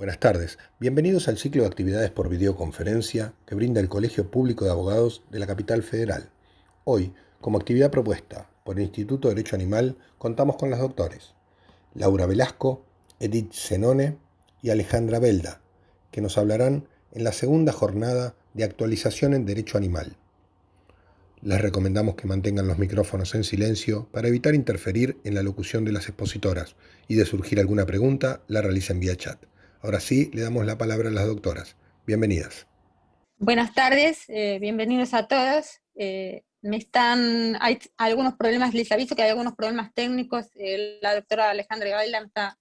Buenas tardes, bienvenidos al ciclo de actividades por videoconferencia que brinda el Colegio Público de Abogados de la Capital Federal. Hoy, como actividad propuesta por el Instituto de Derecho Animal, contamos con las doctores Laura Velasco, Edith Zenone y Alejandra Belda, que nos hablarán en la segunda jornada de actualización en Derecho Animal. Les recomendamos que mantengan los micrófonos en silencio para evitar interferir en la locución de las expositoras y de surgir alguna pregunta, la realicen vía chat. Ahora sí, le damos la palabra a las doctoras. Bienvenidas. Buenas tardes, bienvenidos a todos. Hay algunos problemas, les aviso que hay algunos problemas técnicos. La doctora Alejandra Gaila me está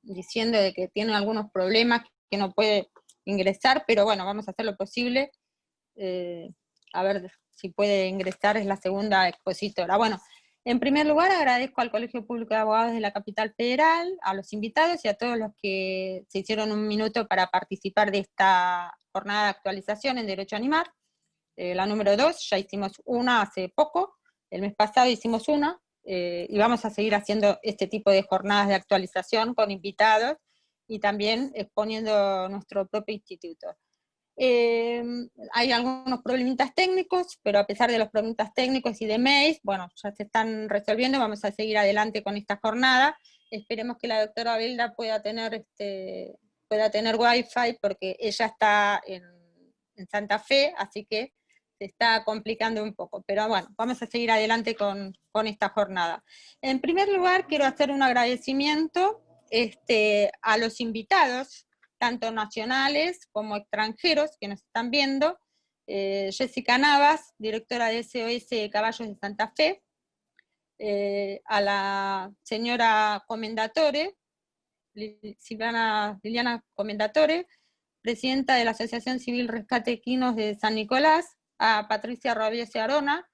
diciendo de que tiene algunos problemas, que no puede ingresar, pero bueno, vamos a hacer lo posible. A ver si puede ingresar, es la segunda expositora. Bueno, en primer lugar agradezco al Colegio Público de Abogados de la Capital Federal, a los invitados y a todos los que se hicieron un minuto para participar de esta jornada de actualización en Derecho Animal. La número 2, ya hicimos una hace poco, el mes pasado hicimos una, y vamos a seguir haciendo este tipo de jornadas de actualización con invitados y también exponiendo nuestro propio instituto. Hay algunos problemitas técnicos, pero a pesar de los problemitas técnicos y de mails, bueno, ya se están resolviendo, vamos a seguir adelante con esta jornada. Esperemos que la doctora Belda pueda tener wifi, porque ella está en Santa Fe, así que se está complicando un poco, pero bueno, vamos a seguir adelante con esta jornada. En primer lugar, quiero hacer un agradecimiento a los invitados, tanto nacionales como extranjeros que nos están viendo. Jessica Navas, directora de SOS Caballos de Santa Fe, a la señora Comendatore, Liliana Comendatore, presidenta de la Asociación Civil Rescate Equinos de San Nicolás, a Patricia Rabiese Arona,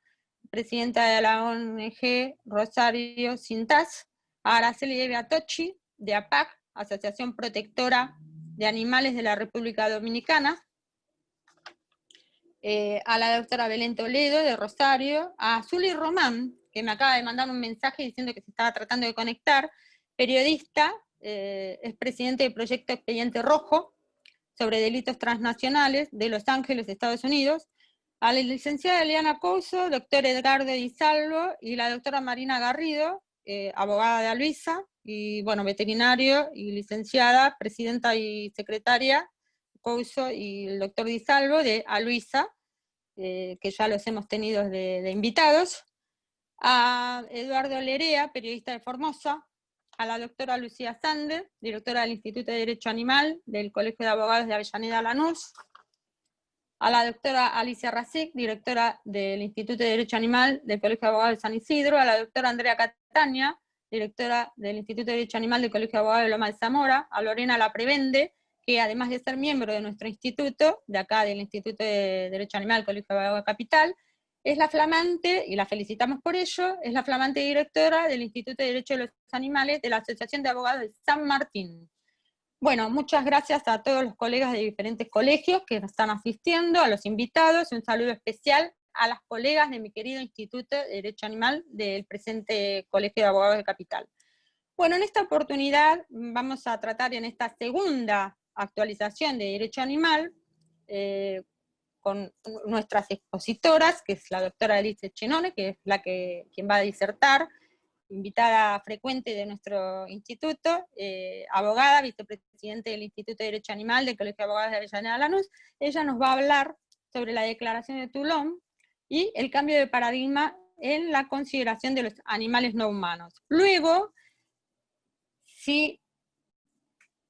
presidenta de la ONG Rosario Cintas, a Araceli Eve Atochi, de APAC, Asociación Protectora de Animales de la República Dominicana, a la doctora Belén Toledo, de Rosario, a Zuli Román, que me acaba de mandar un mensaje diciendo que se estaba tratando de conectar, periodista, es presidente del proyecto Expediente Rojo, sobre delitos transnacionales de Los Ángeles, Estados Unidos, a la licenciada Eliana Couso, doctor Edgardo Di Salvo, y la doctora Marina Garrido, abogada de Aluisa, y bueno, veterinario y licenciada, presidenta y secretaria, Couso y el doctor Di Salvo de Aluisa, que ya los hemos tenido de invitados, a Eduardo Lerea, periodista de Formosa, a la doctora Lucía Sander, directora del Instituto de Derecho Animal del Colegio de Abogados de Avellaneda Lanús, a la doctora Alicia Rasic, directora del Instituto de Derecho Animal del Colegio de Abogados de San Isidro, a la doctora Andrea Catania, directora del Instituto de Derecho Animal del Colegio de Abogados de Loma de Zamora, a Lorena Laprebende, que además de ser miembro de nuestro instituto, de acá del Instituto de Derecho Animal del Colegio de Abogados Capital, es la flamante, y la felicitamos por ello, es la flamante directora del Instituto de Derecho de los Animales de la Asociación de Abogados de San Martín. Bueno, muchas gracias a todos los colegas de diferentes colegios que nos están asistiendo, a los invitados, y un saludo especial a las colegas de mi querido Instituto de Derecho Animal del presente Colegio de Abogados de Capital. Bueno, en esta oportunidad vamos a tratar en esta segunda actualización de Derecho Animal con nuestras expositoras, que es la doctora Elise Chenone, que es quien va a disertar, invitada frecuente de nuestro instituto, abogada, vicepresidente del Instituto de Derecho Animal del Colegio de Abogados de Avellaneda Lanús. Ella nos va a hablar sobre la Declaración de Toulon y el cambio de paradigma en la consideración de los animales no humanos. Luego, si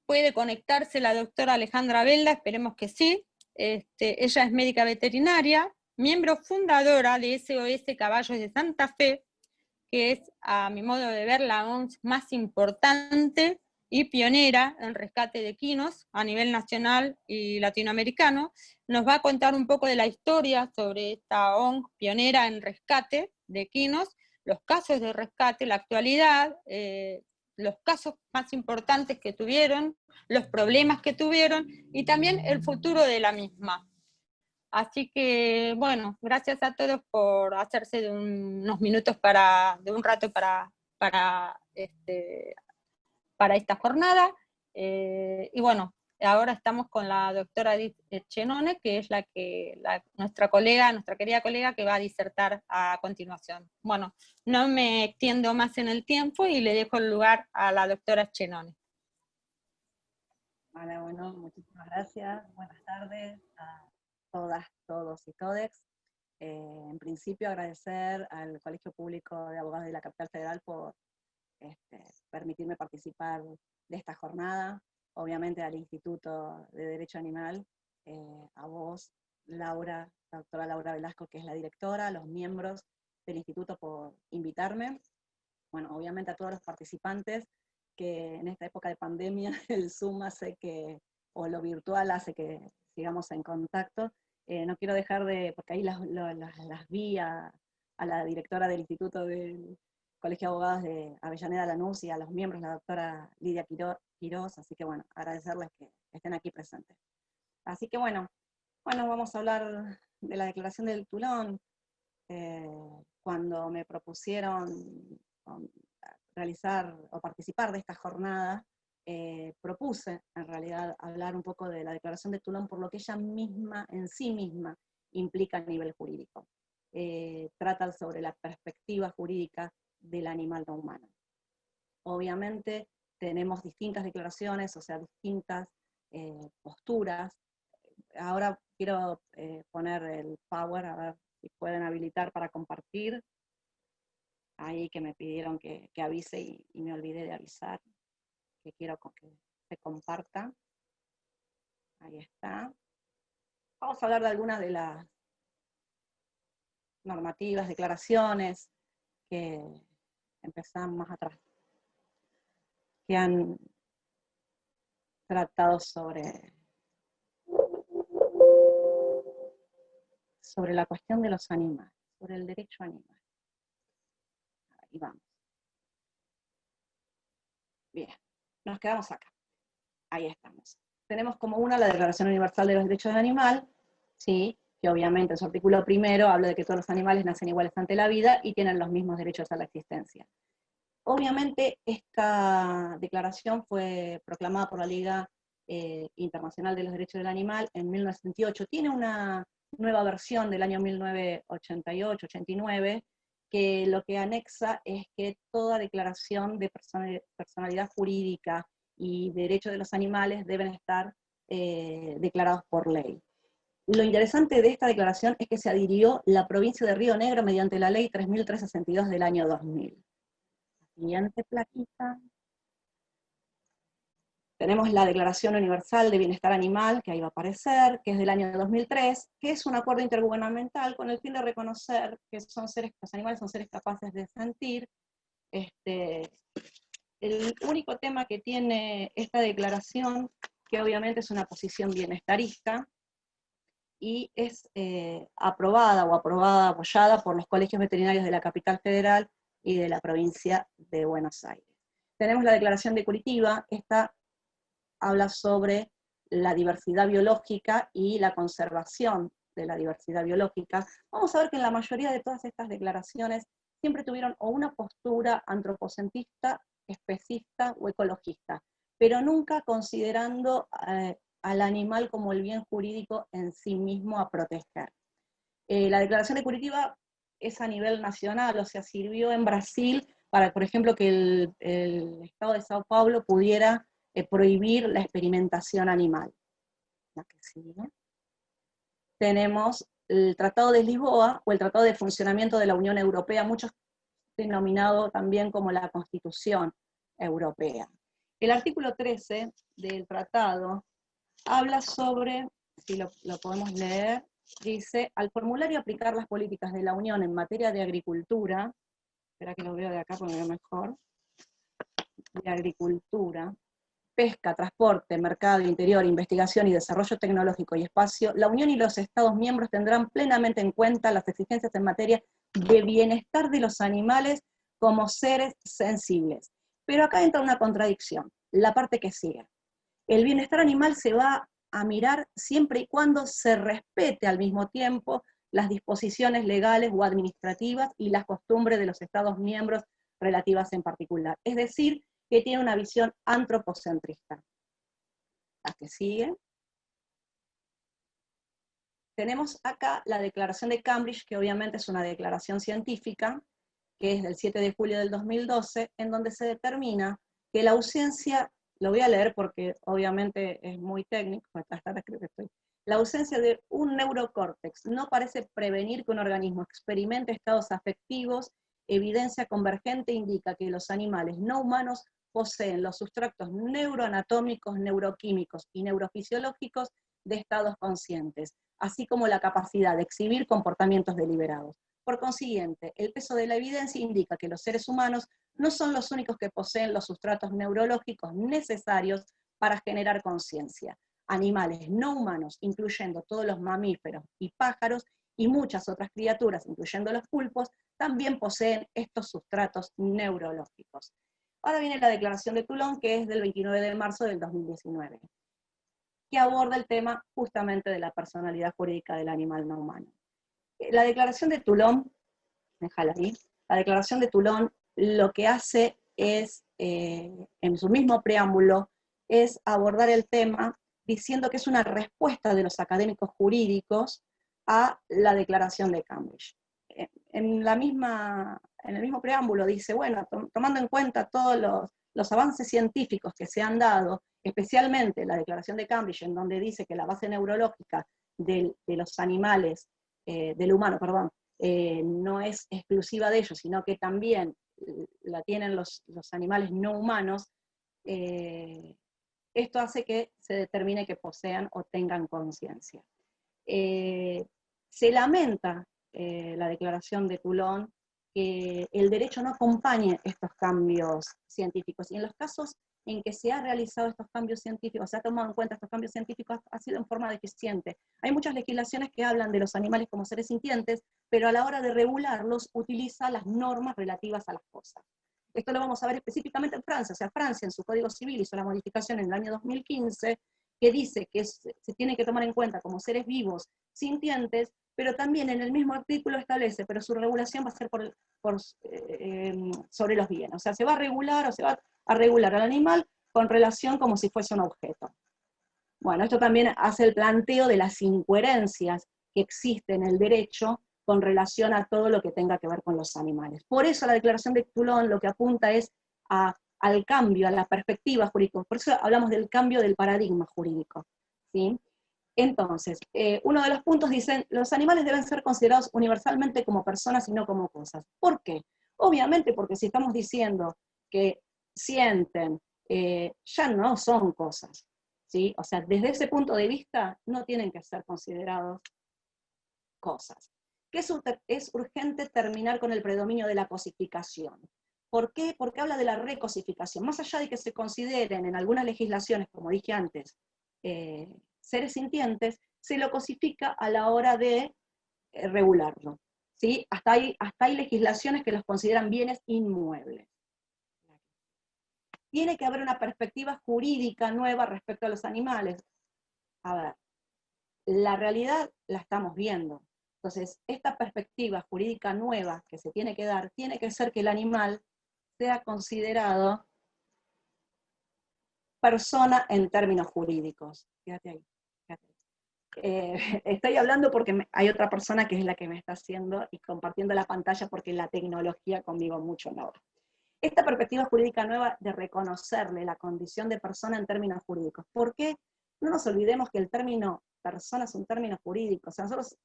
puede conectarse la doctora Alejandra Belda, esperemos que sí. Ella es médica veterinaria, miembro fundadora de SOS Caballos de Santa Fe, que es, a mi modo de ver, la ONG más importante y pionera en rescate de equinos a nivel nacional y latinoamericano. Nos va a contar un poco de la historia sobre esta ONG pionera en rescate de equinos, los casos de rescate, la actualidad, los casos más importantes que tuvieron, los problemas que tuvieron y también el futuro de la misma. Así que, bueno, gracias a todos por hacerse de unos minutos de un rato para esta jornada. Y bueno, ahora estamos con la doctora Edith Chenone, que es nuestra querida colega que va a disertar a continuación. Bueno, no me extiendo más en el tiempo y le dejo el lugar a la doctora Chenone. Vale, bueno, muchísimas gracias. Buenas tardes a todas, todos y todex. En principio agradecer al Colegio Público de Abogados de la Capital Federal por permitirme participar de esta jornada, obviamente al Instituto de Derecho Animal, a vos, Laura, la doctora Laura Velasco, que es la directora, a los miembros del instituto por invitarme, bueno, obviamente a todos los participantes, que en esta época de pandemia el Zoom hace que, o lo virtual hace que sigamos en contacto. No quiero dejar de, porque ahí las vi a la directora del Instituto del Colegio de Abogados de Avellaneda Lanús y a los miembros, la doctora Lidia Quirós, así que bueno, agradecerles que estén aquí presentes. Así que bueno, vamos a hablar de la declaración del Toulon. Cuando me propusieron realizar o participar de esta jornada, propuse en realidad hablar un poco de la declaración de Toulon por lo que ella misma, en sí misma, implica a nivel jurídico. Trata sobre la perspectiva jurídica del animal no humano. Obviamente tenemos distintas declaraciones, o sea, distintas posturas. Ahora quiero poner el power, a ver si pueden habilitar para compartir. Ahí que me pidieron que avise y me olvidé de avisar, que quiero que se comparta. Ahí está. Vamos a hablar de algunas de las normativas, declaraciones que empezamos más atrás, que han tratado sobre la cuestión de los animales, sobre el derecho animal. Ahí vamos. Bien, nos quedamos acá. Ahí estamos. Tenemos como una la Declaración Universal de los Derechos del Animal, ¿sí? Que obviamente en su artículo primero habla de que todos los animales nacen iguales ante la vida y tienen los mismos derechos a la existencia. Obviamente esta declaración fue proclamada por la Liga Internacional de los Derechos del Animal en 1978. Tiene una nueva versión del año 1988-89, que lo que anexa es que toda declaración de personalidad jurídica y derechos de los animales deben estar declarados por ley. Lo interesante de esta declaración es que se adhirió la provincia de Río Negro mediante la ley 3362 del año 2000. Siguiente plaquita. Tenemos la Declaración Universal de Bienestar Animal, que ahí va a aparecer, que es del año 2003, que es un acuerdo intergubernamental con el fin de reconocer que los animales son seres capaces de sentir. El único tema que tiene esta declaración, que obviamente es una posición bienestarista, y es apoyada por los colegios veterinarios de la Capital Federal y de la provincia de Buenos Aires. Tenemos la Declaración de Curitiba. Esta habla sobre la diversidad biológica y la conservación de la diversidad biológica. Vamos a ver que en la mayoría de todas estas declaraciones siempre tuvieron o una postura antropocentrista, especista o ecologista, pero nunca considerando al animal como el bien jurídico en sí mismo a proteger. La Declaración de Curitiba es a nivel nacional, o sea, sirvió en Brasil para, por ejemplo, que el Estado de Sao Paulo pudiera prohibir la experimentación animal. La que sigue. Tenemos el Tratado de Lisboa, o el Tratado de Funcionamiento de la Unión Europea, muchos denominado también como la Constitución Europea. El artículo 13 del tratado habla sobre, si lo podemos leer, dice: al formular y aplicar las políticas de la Unión en materia de agricultura, espera que lo veo de acá porque lo veo mejor, de agricultura, pesca, transporte, mercado interior, investigación y desarrollo tecnológico y espacio, la Unión y los Estados miembros tendrán plenamente en cuenta las exigencias en materia de bienestar de los animales como seres sensibles. Pero acá entra una contradicción, la parte que sigue. El bienestar animal se va a mirar siempre y cuando se respete al mismo tiempo las disposiciones legales o administrativas y las costumbres de los Estados miembros relativas en particular. Es decir, que tiene una visión antropocentrista. la que sigue. Tenemos acá la Declaración de Cambridge, que obviamente es una declaración científica, que es del 7 de julio del 2012, en donde se determina que la ausencia, lo voy a leer porque obviamente es muy técnico, la ausencia de un neurocórtex no parece prevenir que un organismo experimente estados afectivos. Evidencia convergente indica que los animales no humanos poseen los sustratos neuroanatómicos, neuroquímicos y neurofisiológicos de estados conscientes, así como la capacidad de exhibir comportamientos deliberados. Por consiguiente, el peso de la evidencia indica que los seres humanos no son los únicos que poseen los sustratos neurológicos necesarios para generar conciencia. Animales no humanos, incluyendo todos los mamíferos y pájaros, y muchas otras criaturas, incluyendo los pulpos, también poseen estos sustratos neurológicos. Ahora viene la Declaración de Toulon, que es del 29 de marzo del 2019, que aborda el tema justamente de la personalidad jurídica del animal no humano. La Declaración de Toulon, déjala ahí, la Declaración de Toulon lo que hace es, en su mismo preámbulo, es abordar el tema diciendo que es una respuesta de los académicos jurídicos a la Declaración de Cambridge. En el mismo preámbulo dice, bueno, tomando en cuenta todos los avances científicos que se han dado, especialmente la Declaración de Cambridge, en donde dice que la base neurológica de los animales, del humano, perdón, no es exclusiva de ellos, sino que también la tienen los animales no humanos, esto hace que se determine que posean o tengan conciencia. Se lamenta la Declaración de Toulon que el derecho no acompañe estos cambios científicos, y en los casos en que se ha realizado estos cambios científicos, se ha tomado en cuenta estos cambios científicos, ha sido en forma deficiente. Hay muchas legislaciones que hablan de los animales como seres sintientes, pero a la hora de regularlos utiliza las normas relativas a las cosas. Esto lo vamos a ver específicamente en Francia. O sea, Francia en su Código Civil hizo la modificación en el año 2015 que dice que se tiene que tomar en cuenta como seres vivos, sintientes, pero también en el mismo artículo establece, pero su regulación va a ser sobre los bienes. O sea, se va a regular o se va a regular al animal con relación como si fuese un objeto. Bueno, esto también hace el planteo de las incoherencias que existen en el derecho con relación a todo lo que tenga que ver con los animales. Por eso la Declaración de Toulon lo que apunta es al cambio, a la perspectiva jurídica. Por eso hablamos del cambio del paradigma jurídico, ¿sí? Entonces, uno de los puntos dice, los animales deben ser considerados universalmente como personas y no como cosas. ¿Por qué? Obviamente porque si estamos diciendo que sienten, ya no son cosas, ¿sí? O sea, desde ese punto de vista no tienen que ser considerados cosas. Que es urgente terminar con el predominio de la cosificación. ¿Por qué? Porque habla de la recosificación. Más allá de que se consideren en algunas legislaciones, como dije antes, seres sintientes, se lo cosifica a la hora de regularlo, ¿sí? Hasta hay legislaciones que los consideran bienes inmuebles. Tiene que haber una perspectiva jurídica nueva respecto a los animales. A ver, la realidad la estamos viendo. Entonces, esta perspectiva jurídica nueva que se tiene que dar, tiene que ser que el animal sea considerado persona en términos jurídicos. Fíjate ahí. Estoy hablando porque hay otra persona que es la que me está haciendo y compartiendo la pantalla porque la tecnología conmigo mucho no. Esta perspectiva jurídica nueva de reconocerle la condición de persona en términos jurídicos. ¿Por qué? No nos olvidemos que el término persona es un término jurídico. O sea, nosotros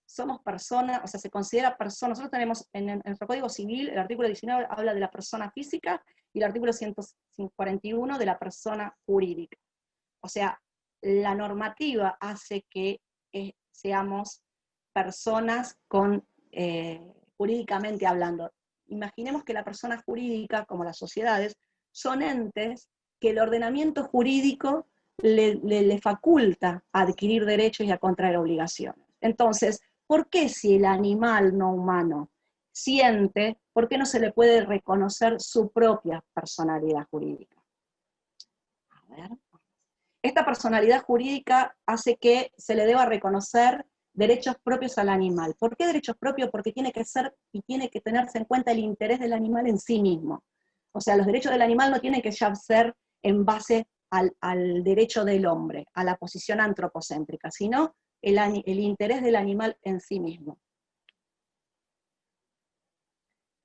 somos personas, o sea, se considera persona. Nosotros tenemos en nuestro Código Civil, el artículo 19 habla de la persona física y el artículo 141 de la persona jurídica. O sea, la normativa hace que seamos personas jurídicamente hablando. Imaginemos que la persona jurídica, como las sociedades, son entes que el ordenamiento jurídico le faculta a adquirir derechos y a contraer obligaciones. Entonces, ¿por qué si el animal no humano siente, por qué no se le puede reconocer su propia personalidad jurídica? A ver. Esta personalidad jurídica hace que se le deba reconocer derechos propios al animal. ¿Por qué derechos propios? Porque tiene que ser y tiene que tenerse en cuenta el interés del animal en sí mismo. O sea, los derechos del animal no tienen que ya ser en base al derecho del hombre, a la posición antropocéntrica, sino el interés del animal en sí mismo.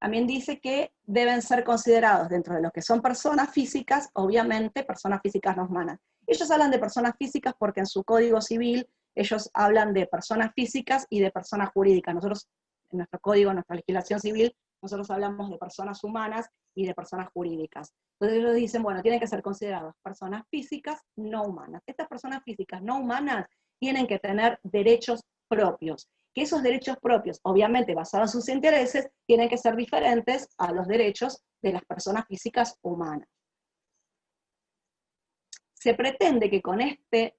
También dice que deben ser considerados dentro de lo que son personas físicas, obviamente personas físicas no humanas. Ellos hablan de personas físicas porque en su código civil ellos hablan de personas físicas y de personas jurídicas. Nosotros, en nuestro código, en nuestra legislación civil, nosotros hablamos de personas humanas y de personas jurídicas. Entonces ellos dicen, bueno, tienen que ser consideradas personas físicas no humanas. Estas personas físicas no humanas tienen que tener derechos propios. Que esos derechos propios, obviamente basados en sus intereses, tienen que ser diferentes a los derechos de las personas físicas humanas. Se pretende que con este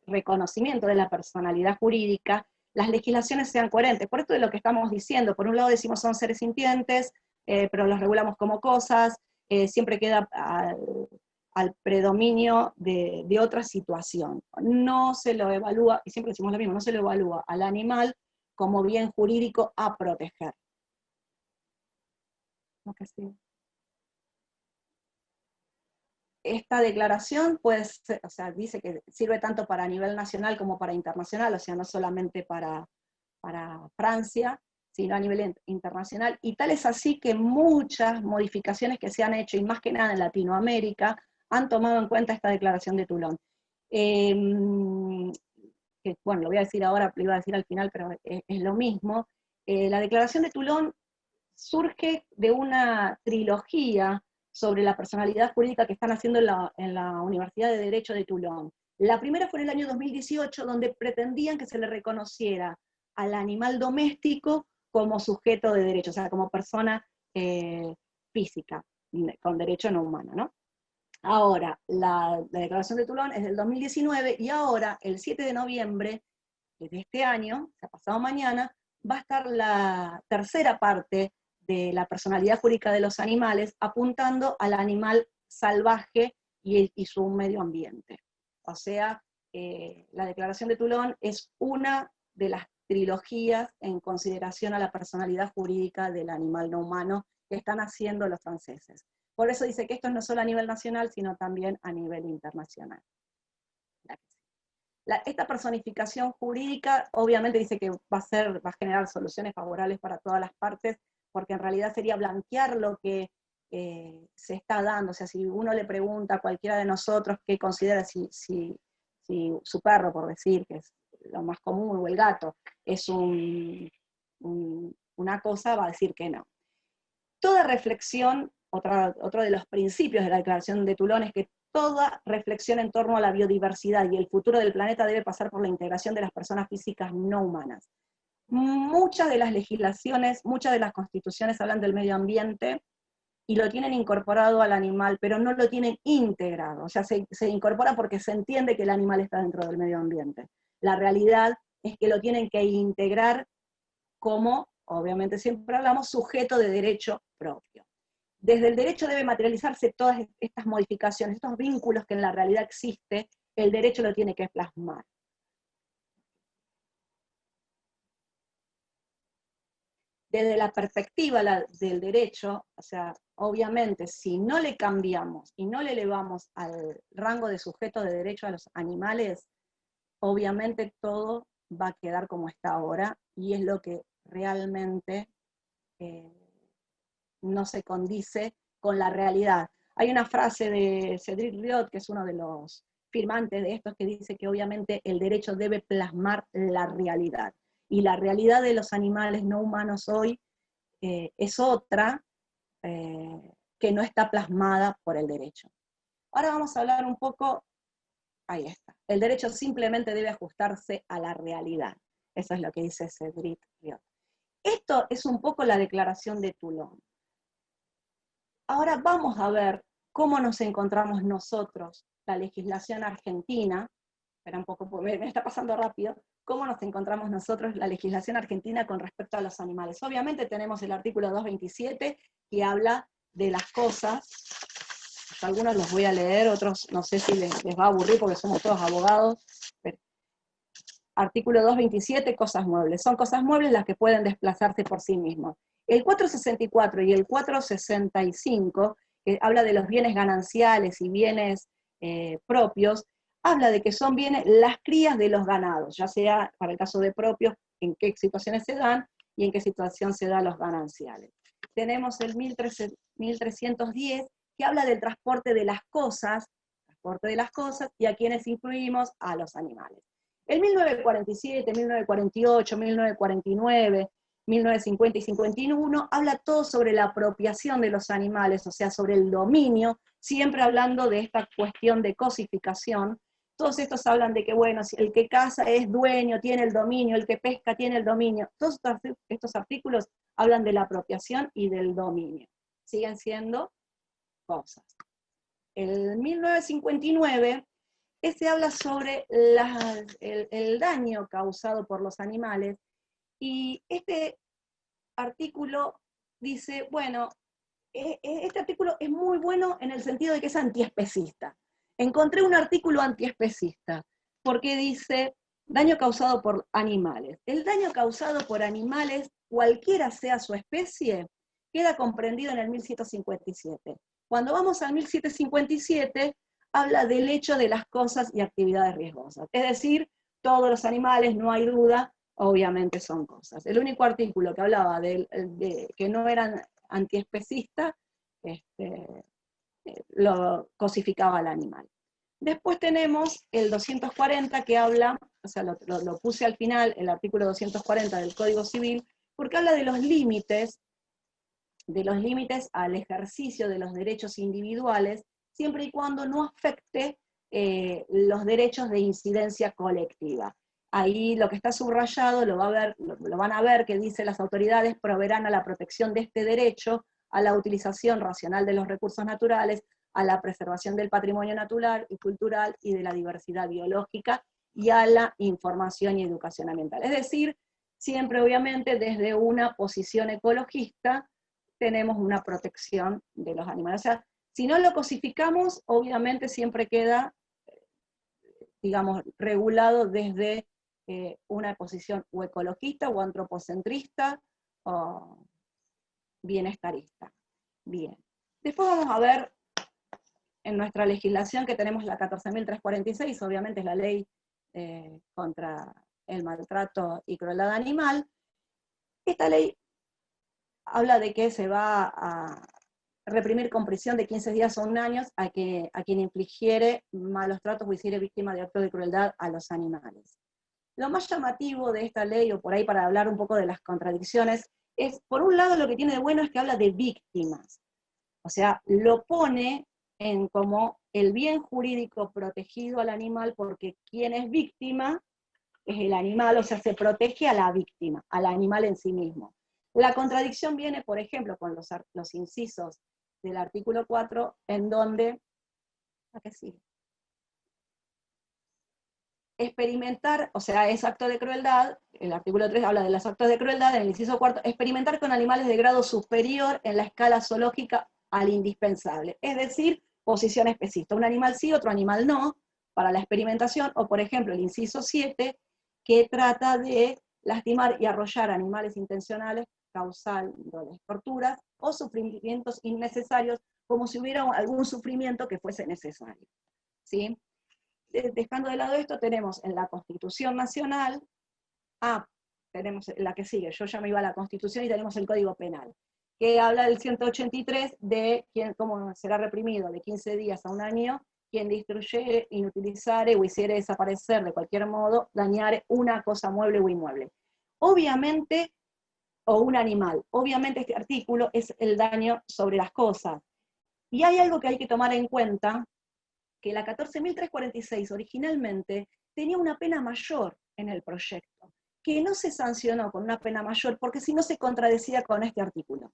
reconocimiento de la personalidad jurídica, las legislaciones sean coherentes. Por esto de lo que estamos diciendo, por un lado decimos son seres sintientes, pero los regulamos como cosas, siempre queda al predominio de otra situación. No se lo evalúa, y siempre decimos lo mismo, no se lo evalúa al animal como bien jurídico a proteger. Esta declaración pues, o sea, dice que sirve tanto para nivel nacional como para internacional, o sea, no solamente para Francia, sino a nivel internacional, y tal es así que muchas modificaciones que se han hecho, y más que nada en Latinoamérica, han tomado en cuenta esta declaración de Toulon. Que, bueno, lo voy a decir ahora, lo iba a decir al final, pero es lo mismo. La declaración de Toulon surge de una trilogía sobre la personalidad jurídica que están haciendo en la Universidad de Derecho de Toulon. La primera fue en el año 2018, donde pretendían que se le reconociera al animal doméstico como sujeto de derecho, o sea, como persona física, con derecho no humano, ¿no? Ahora, la declaración de Toulon es del 2019, y ahora, el 7 de noviembre de este año, o sea, pasado mañana, va a estar la tercera parte de la personalidad jurídica de los animales, apuntando al animal salvaje y su medio ambiente. O sea, la declaración de Toulon es una de las trilogías en consideración a la personalidad jurídica del animal no humano que están haciendo los franceses. Por eso dice que esto no solo a nivel nacional, sino también a nivel internacional. Esta personificación jurídica obviamente dice que va a generar soluciones favorables para todas las partes, porque en realidad sería blanquear lo que se está dando. O sea, si uno le pregunta a cualquiera de nosotros qué considera si su perro, por decir, que es lo más común, o el gato, es una cosa, va a decir que no. Toda reflexión, otro de los principios de la Declaración de Toulon es que toda reflexión en torno a la biodiversidad y el futuro del planeta debe pasar por la integración de las personas físicas no humanas. Muchas de las legislaciones, muchas de las constituciones hablan del medio ambiente y lo tienen incorporado al animal, pero no lo tienen integrado. O sea, se incorpora porque se entiende que el animal está dentro del medio ambiente. La realidad es que lo tienen que integrar como, obviamente siempre hablamos, sujeto de derecho propio. Desde el derecho debe materializarse todas estas modificaciones, estos vínculos que en la realidad existe, el derecho lo tiene que plasmar. Desde la perspectiva del derecho, o sea, obviamente, si no le cambiamos y no le elevamos al rango de sujeto de derecho a los animales, obviamente todo va a quedar como está ahora, y es lo que realmente no se condice con la realidad. Hay una frase de Cédric Riot, que es uno de los firmantes de estos, que dice que obviamente el derecho debe plasmar la realidad. Y la realidad de los animales no humanos hoy es otra que no está plasmada por el derecho. Ahora vamos a hablar un poco, ahí está, el derecho simplemente debe ajustarse a la realidad. Eso es lo que dice Cédric Riot. Esto es un poco la declaración de Toulon. Ahora vamos a ver cómo nos encontramos nosotros, la legislación argentina, espera un poco, porque me está pasando rápido, cómo nos encontramos nosotros la legislación argentina con respecto a los animales. Obviamente tenemos el artículo 227 que habla de las cosas, algunos los voy a leer, otros no sé si les va a aburrir porque somos todos abogados. Pero, artículo 227, cosas muebles. Son cosas muebles las que pueden desplazarse por sí mismos. El 464 y el 465, que habla de los bienes gananciales y bienes propios, habla de que son bienes las crías de los ganados, ya sea para el caso de propios, en qué situaciones se dan y en qué situación se dan los gananciales. Tenemos el 1310, que habla del transporte de las cosas, y a quienes incluimos a los animales. El 1947, 1948, 1949, 1950 y 51 habla todo sobre la apropiación de los animales, o sea, sobre el dominio, siempre hablando de esta cuestión de cosificación. Todos estos hablan de que, bueno, si el que caza es dueño, tiene el dominio, el que pesca tiene el dominio. Todos estos artículos hablan de la apropiación y del dominio. Siguen siendo cosas. El 1959, este habla sobre el daño causado por los animales, y este artículo dice, bueno, este artículo es muy bueno en el sentido de que es antiespecista. Encontré un artículo antiespecista, porque dice, daño causado por animales. El daño causado por animales, cualquiera sea su especie, queda comprendido en el 1757. Cuando vamos al 1757, habla del hecho de las cosas y actividades riesgosas. Es decir, todos los animales, no hay duda, obviamente son cosas. El único artículo que hablaba de que no eran antiespecistas, lo cosificaba al animal. Después tenemos el 240 que habla, o sea, lo puse al final, el artículo 240 del Código Civil, porque habla de los límites al ejercicio de los derechos individuales, siempre y cuando no afecte los derechos de incidencia colectiva. Ahí lo que está subrayado lo van a ver que dice: las autoridades proveerán a la protección de este derecho, a la utilización racional de los recursos naturales, a la preservación del patrimonio natural y cultural y de la diversidad biológica, y a la información y educación ambiental. Es decir, siempre obviamente desde una posición ecologista tenemos una protección de los animales. O sea, si no lo cosificamos, obviamente siempre queda, digamos, regulado desde una posición o ecologista o antropocentrista o bienestarista. Bien. Después vamos a ver en nuestra legislación que tenemos la 14.346, obviamente es la ley contra el maltrato y crueldad animal. Esta ley habla de que se va a reprimir con prisión de 15 días o 1 año a quien infligiere malos tratos o hiciere víctima de actos de crueldad a los animales. Lo más llamativo de esta ley, o por ahí para hablar un poco de las contradicciones, es, por un lado, lo que tiene de bueno es que habla de víctimas. O sea, lo pone en como el bien jurídico protegido al animal, porque quien es víctima es el animal, o sea, se protege a la víctima, al animal en sí mismo. La contradicción viene, por ejemplo, con los incisos del artículo 4, en donde, ¿a qué sigue? Experimentar, o sea, es acto de crueldad, el artículo 3 habla de los actos de crueldad, en el inciso 4, experimentar con animales de grado superior en la escala zoológica al indispensable, es decir, posición específica, un animal sí, otro animal no, para la experimentación, o por ejemplo el inciso 7, que trata de lastimar y arrollar animales intencionales, causándoles torturas o sufrimientos innecesarios, como si hubiera algún sufrimiento que fuese necesario, ¿sí? Dejando de lado esto, tenemos en la Constitución Nacional, tenemos la que sigue, yo ya me iba a la Constitución, y tenemos el Código Penal, que habla del 183 de cómo será reprimido de 15 días a 1 año quien destruyere, inutilizare o hiciere desaparecer de cualquier modo, dañare una cosa mueble o inmueble. Obviamente, o un animal, obviamente este artículo es el daño sobre las cosas. Y hay algo que hay que tomar en cuenta, que la 14.346 originalmente tenía una pena mayor en el proyecto, que no se sancionó con una pena mayor, porque si no se contradecía con este artículo.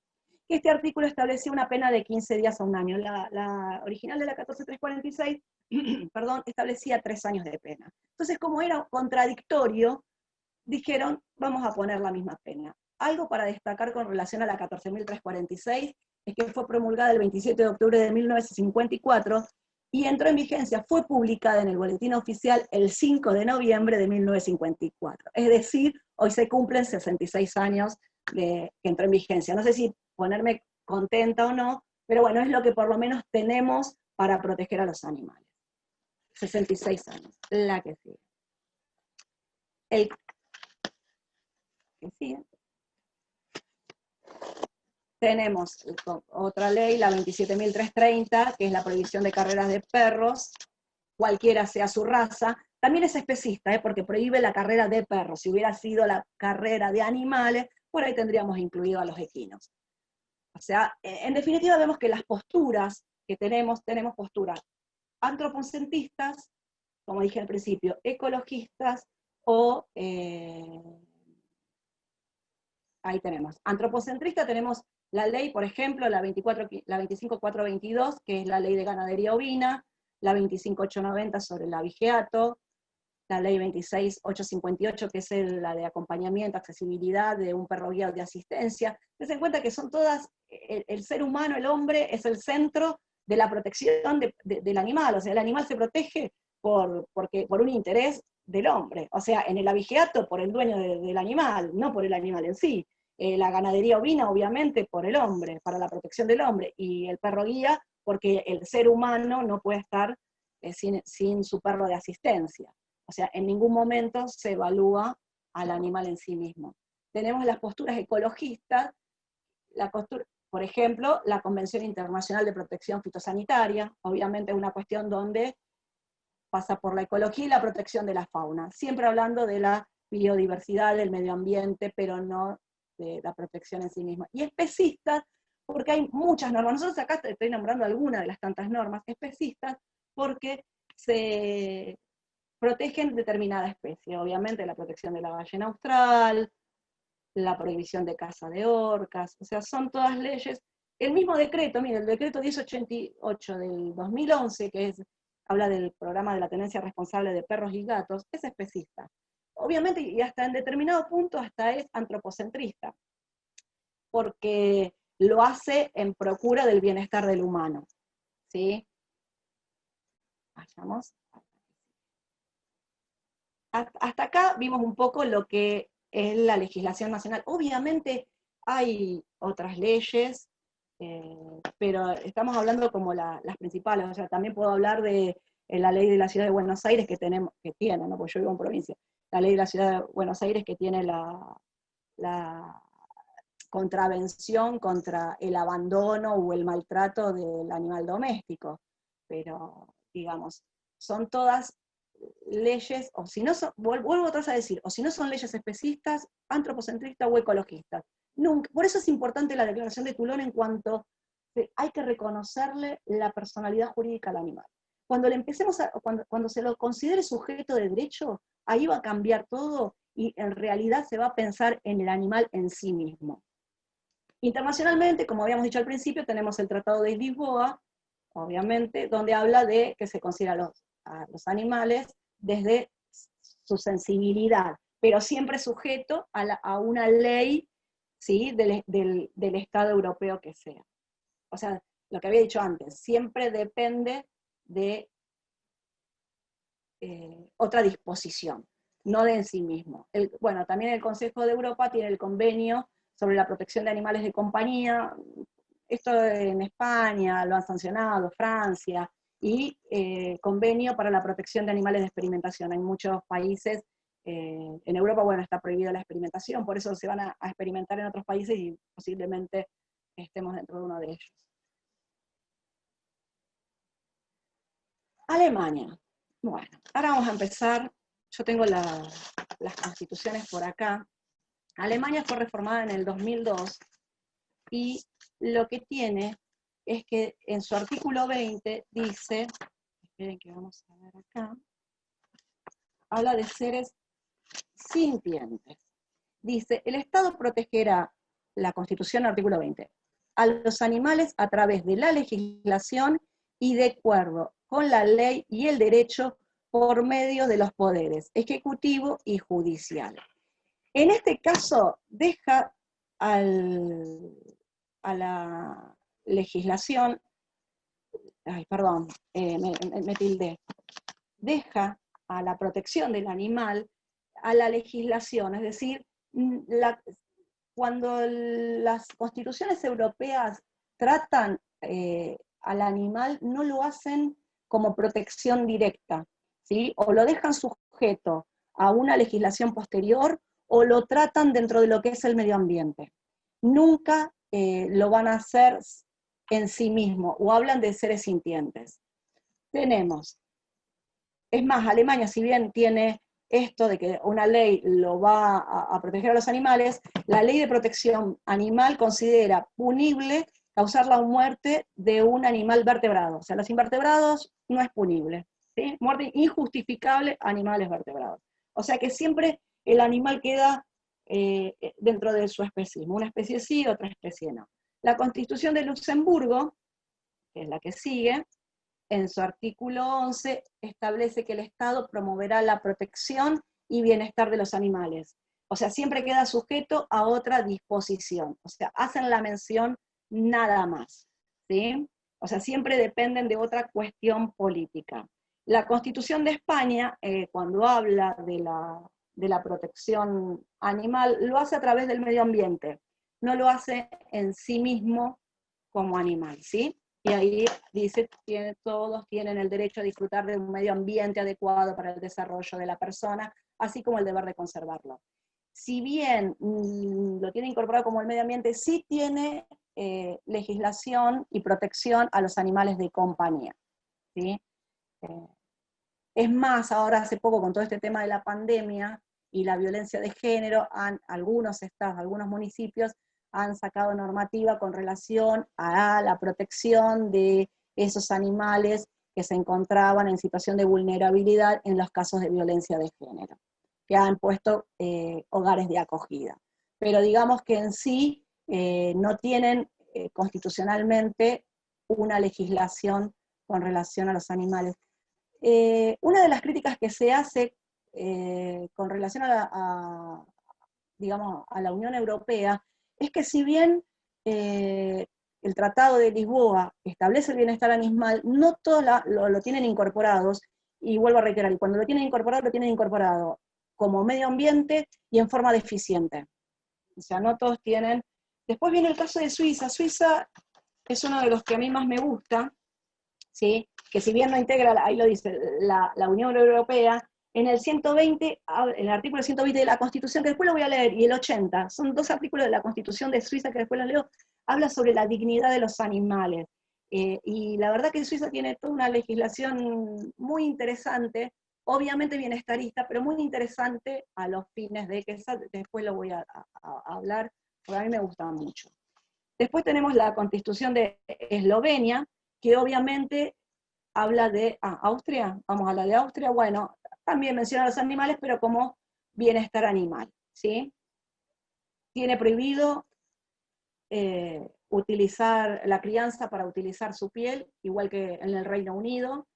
Este artículo establecía una pena de 15 días a 1 año. La original de la 14.346, perdón, establecía 3 años de pena. Entonces, como era contradictorio, dijeron, vamos a poner la misma pena. Algo para destacar con relación a la 14.346 es que fue promulgada el 27 de octubre de 1954 y entró en vigencia, fue publicada en el Boletín Oficial el 5 de noviembre de 1954. Es decir, hoy se cumplen 66 años de que entró en vigencia. No sé si ponerme contenta o no, pero bueno, es lo que por lo menos tenemos para proteger a los animales. 66 años. La que sigue. El que sigue. Tenemos otra ley, la 27.330, que es la prohibición de carreras de perros, cualquiera sea su raza. También es especista, porque prohíbe la carrera de perros. Si hubiera sido la carrera de animales, por ahí tendríamos incluido a los equinos. O sea, en definitiva vemos que las posturas que tenemos posturas antropocentristas, como dije al principio, ecologistas o... ahí tenemos. Antropocentrista tenemos la ley, por ejemplo, la 25.422, que es la ley de ganadería ovina, la 25.890 sobre el abigeato, la ley 26.858, que es la de acompañamiento, accesibilidad de un perro guía de asistencia. Ten en cuenta que son todas, el ser humano, el hombre, es el centro de la protección del animal. O sea, el animal se protege por un interés del hombre. O sea, en el abigeato por el dueño del animal, no por el animal en sí. La ganadería ovina, obviamente, por el hombre, para la protección del hombre. Y el perro guía, porque el ser humano no puede estar sin su perro de asistencia. O sea, en ningún momento se evalúa al animal en sí mismo. Tenemos las posturas ecologistas, por ejemplo, la Convención Internacional de Protección Fitosanitaria, obviamente es una cuestión donde pasa por la ecología y la protección de la fauna, siempre hablando de la biodiversidad, del medio ambiente, pero no de la protección en sí misma. Y especistas, porque hay muchas normas. Nosotros acá estoy nombrando algunas de las tantas normas especistas, porque se protegen determinada especie. Obviamente la protección de la ballena austral, la prohibición de caza de orcas, o sea, son todas leyes. El mismo decreto, mire, el decreto 1088 del 2011, que habla del programa de la tenencia responsable de perros y gatos, es especista. Obviamente, y hasta en determinado punto, hasta es antropocentrista, porque lo hace en procura del bienestar del humano. ¿Sí? Vayamos. Hasta acá vimos un poco lo que es la legislación nacional. Obviamente hay otras leyes, pero estamos hablando como las principales. O sea, también puedo hablar de la ley de la Ciudad de Buenos Aires que tiene, ¿no? Porque yo vivo en provincia. La ley de la Ciudad de Buenos Aires que tiene la contravención contra el abandono o el maltrato del animal doméstico. Pero, digamos, son todas leyes, o si no son, vuelvo otra vez a decir, o si no son leyes especistas, antropocentristas o ecologistas. Nunca, por eso es importante la declaración de Toulon en cuanto hay que reconocerle la personalidad jurídica al animal. Cuando le empecemos cuando se lo considere sujeto de derecho, ahí va a cambiar todo y en realidad se va a pensar en el animal en sí mismo. Internacionalmente, como habíamos dicho al principio, tenemos el Tratado de Lisboa, obviamente, donde habla de que se considera a los animales desde su sensibilidad, pero siempre sujeto a una ley, ¿sí? del Estado europeo que sea. O sea, lo que había dicho antes, siempre depende de otra disposición, no de en sí mismo. Bueno, también el Consejo de Europa tiene el convenio sobre la protección de animales de compañía. Esto en España lo han sancionado, Francia, y convenio para la protección de animales de experimentación. Hay muchos países, en Europa, bueno, está prohibida la experimentación, por eso se van a experimentar en otros países y posiblemente estemos dentro de uno de ellos. Alemania. Bueno, ahora vamos a empezar. Yo tengo las constituciones por acá. Alemania fue reformada en el 2002 y lo que tiene es que en su artículo 20 dice, esperen que vamos a ver acá, habla de seres sintientes. Dice, el Estado protegerá, la Constitución, artículo 20, a los animales a través de la legislación y de acuerdo con la ley y el derecho por medio de los poderes ejecutivo y judicial. En este caso, deja a la legislación, me tildé, deja a la protección del animal a la legislación, es decir, cuando las constituciones europeas tratan al animal, no lo hacen como protección directa, ¿sí? O lo dejan sujeto a una legislación posterior o lo tratan dentro de lo que es el medio ambiente. Nunca lo van a hacer en sí mismo, o hablan de seres sintientes. Tenemos, es más, Alemania, si bien tiene esto de que una ley lo va a proteger a los animales, la ley de protección animal considera punible causar la muerte de un animal vertebrado. O sea, los invertebrados no es punible, ¿sí? Muerte injustificable a animales vertebrados. O sea que siempre el animal queda dentro de su especismo. Una especie sí, otra especie no. La Constitución de Luxemburgo, que es la que sigue, en su artículo 11 establece que el Estado promoverá la protección y bienestar de los animales. O sea, siempre queda sujeto a otra disposición. O sea, hacen la mención nada más, ¿sí? O sea, siempre dependen de otra cuestión política. La Constitución de España, cuando habla de la protección animal, lo hace a través del medio ambiente, no lo hace en sí mismo como animal, ¿sí? Y ahí dice que todos tienen el derecho a disfrutar de un medio ambiente adecuado para el desarrollo de la persona, así como el deber de conservarlo. Si bien lo tiene incorporado como el medio ambiente, sí tiene legislación y protección a los animales de compañía, ¿sí? Es más, ahora hace poco con todo este tema de la pandemia y la violencia de género, algunos estados, algunos municipios han sacado normativa con relación a la protección de esos animales que se encontraban en situación de vulnerabilidad en los casos de violencia de género, que han puesto hogares de acogida. Pero digamos que en sí no tienen constitucionalmente una legislación con relación a los animales. Una de las críticas que se hace con relación digamos, a la Unión Europea es que si bien el Tratado de Lisboa establece el bienestar animal, no todos lo tienen incorporados, y vuelvo a reiterar, y cuando lo tienen incorporado como medio ambiente y en forma deficiente. O sea, no todos tienen. Después viene el caso de Suiza. Suiza es uno de los que a mí más me gusta, ¿sí? Que si bien no integra, ahí lo dice, la Unión Europea, en el 120, en el artículo 120 de la Constitución, que después lo voy a leer, y el 80, son dos artículos de la Constitución de Suiza que después los leo, habla sobre la dignidad de los animales. Y la verdad que Suiza tiene toda una legislación muy interesante, obviamente bienestarista, pero muy interesante a los fines de que después lo voy a hablar, porque a mí me gusta mucho. Después tenemos la Constitución de Eslovenia, que obviamente habla de Austria, vamos a hablar de Austria, bueno, también menciona a los animales, pero como bienestar animal, ¿sí? Tiene prohibido utilizar la crianza para utilizar su piel, igual que en el Reino Unido.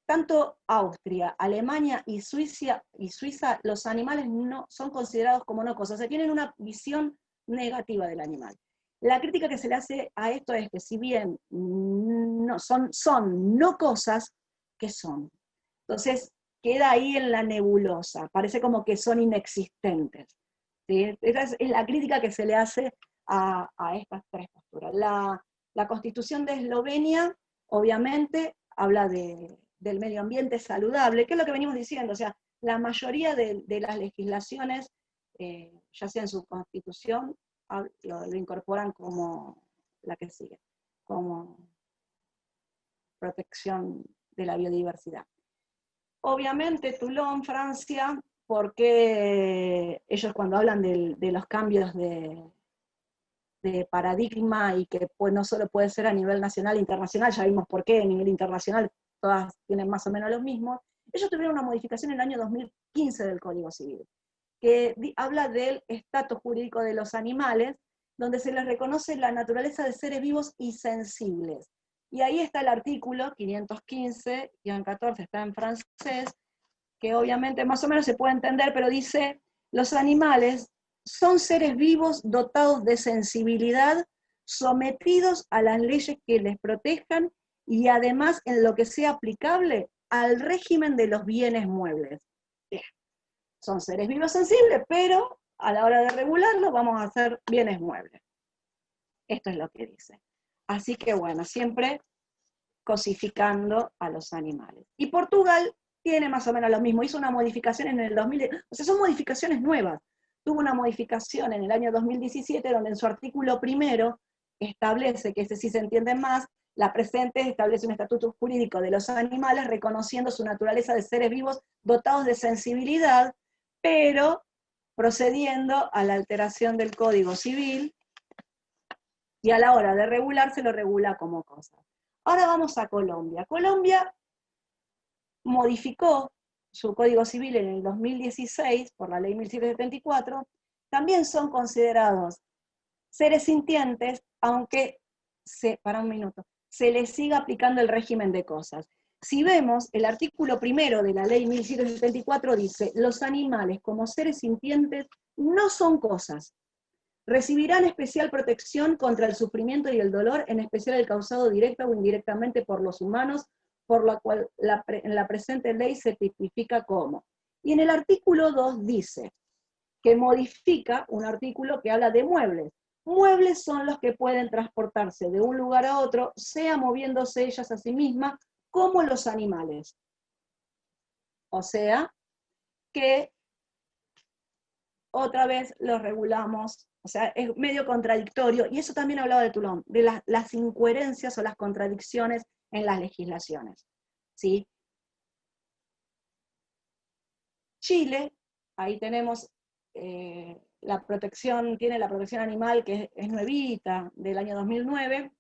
Tanto Austria, Alemania y Suiza, los animales no son considerados como no cosas, o sea, tienen una visión negativa del animal. La crítica que se le hace a esto es que si bien no, son no cosas, ¿qué son? Entonces queda ahí en la nebulosa, parece como que son inexistentes, ¿sí? Esa es la crítica que se le hace a estas tres posturas. La Constitución de Eslovenia, obviamente, habla del medio ambiente saludable, que es lo que venimos diciendo, o sea, la mayoría de las legislaciones, ya sea en su constitución, lo incorporan como la que sigue, como protección de la biodiversidad. Obviamente Toulon, Francia, porque ellos cuando hablan de los cambios de paradigma y que pues no solo puede ser a nivel nacional e internacional, ya vimos por qué, a nivel internacional todas tienen más o menos lo mismo, ellos tuvieron una modificación en el año 2015 del Código Civil, que habla del estatus jurídico de los animales, donde se les reconoce la naturaleza de seres vivos y sensibles. Y ahí está el artículo 515-14, está en francés, que obviamente más o menos se puede entender, pero dice, los animales son seres vivos dotados de sensibilidad, sometidos a las leyes que les protejan y además en lo que sea aplicable al régimen de los bienes muebles. Son seres vivos sensibles, pero a la hora de regularlo vamos a hacer bienes muebles. Esto es lo que dice. Así que bueno, siempre cosificando a los animales. Y Portugal tiene más o menos lo mismo, hizo una modificación en el 2000, o sea, son modificaciones nuevas. Tuvo una modificación en el año 2017, donde en su artículo primero establece, que ese sí se entiende más, la presente establece un estatuto jurídico de los animales, reconociendo su naturaleza de seres vivos dotados de sensibilidad, pero procediendo a la alteración del Código Civil, y a la hora de regular se lo regula como cosa. Ahora vamos a Colombia. Colombia modificó su Código Civil en el 2016 por la ley 1774, también son considerados seres sintientes, aunque se les siga aplicando el régimen de cosas. Si vemos, el artículo primero de la ley 1774 dice: los animales como seres sintientes no son cosas. Recibirán especial protección contra el sufrimiento y el dolor, en especial el causado directa o indirectamente por los humanos, por la cual en la presente ley se tipifica como. Y en el artículo 2 dice que modifica un artículo que habla de muebles. Muebles son los que pueden transportarse de un lugar a otro, sea moviéndose ellas a sí mismas, como los animales. O sea, que otra vez los regulamos, o sea, es medio contradictorio, y eso también hablaba de Toulon, de las incoherencias o las contradicciones en las legislaciones. ¿Sí? Chile, ahí tenemos la protección, tiene la protección animal que es nuevita, del año 2009,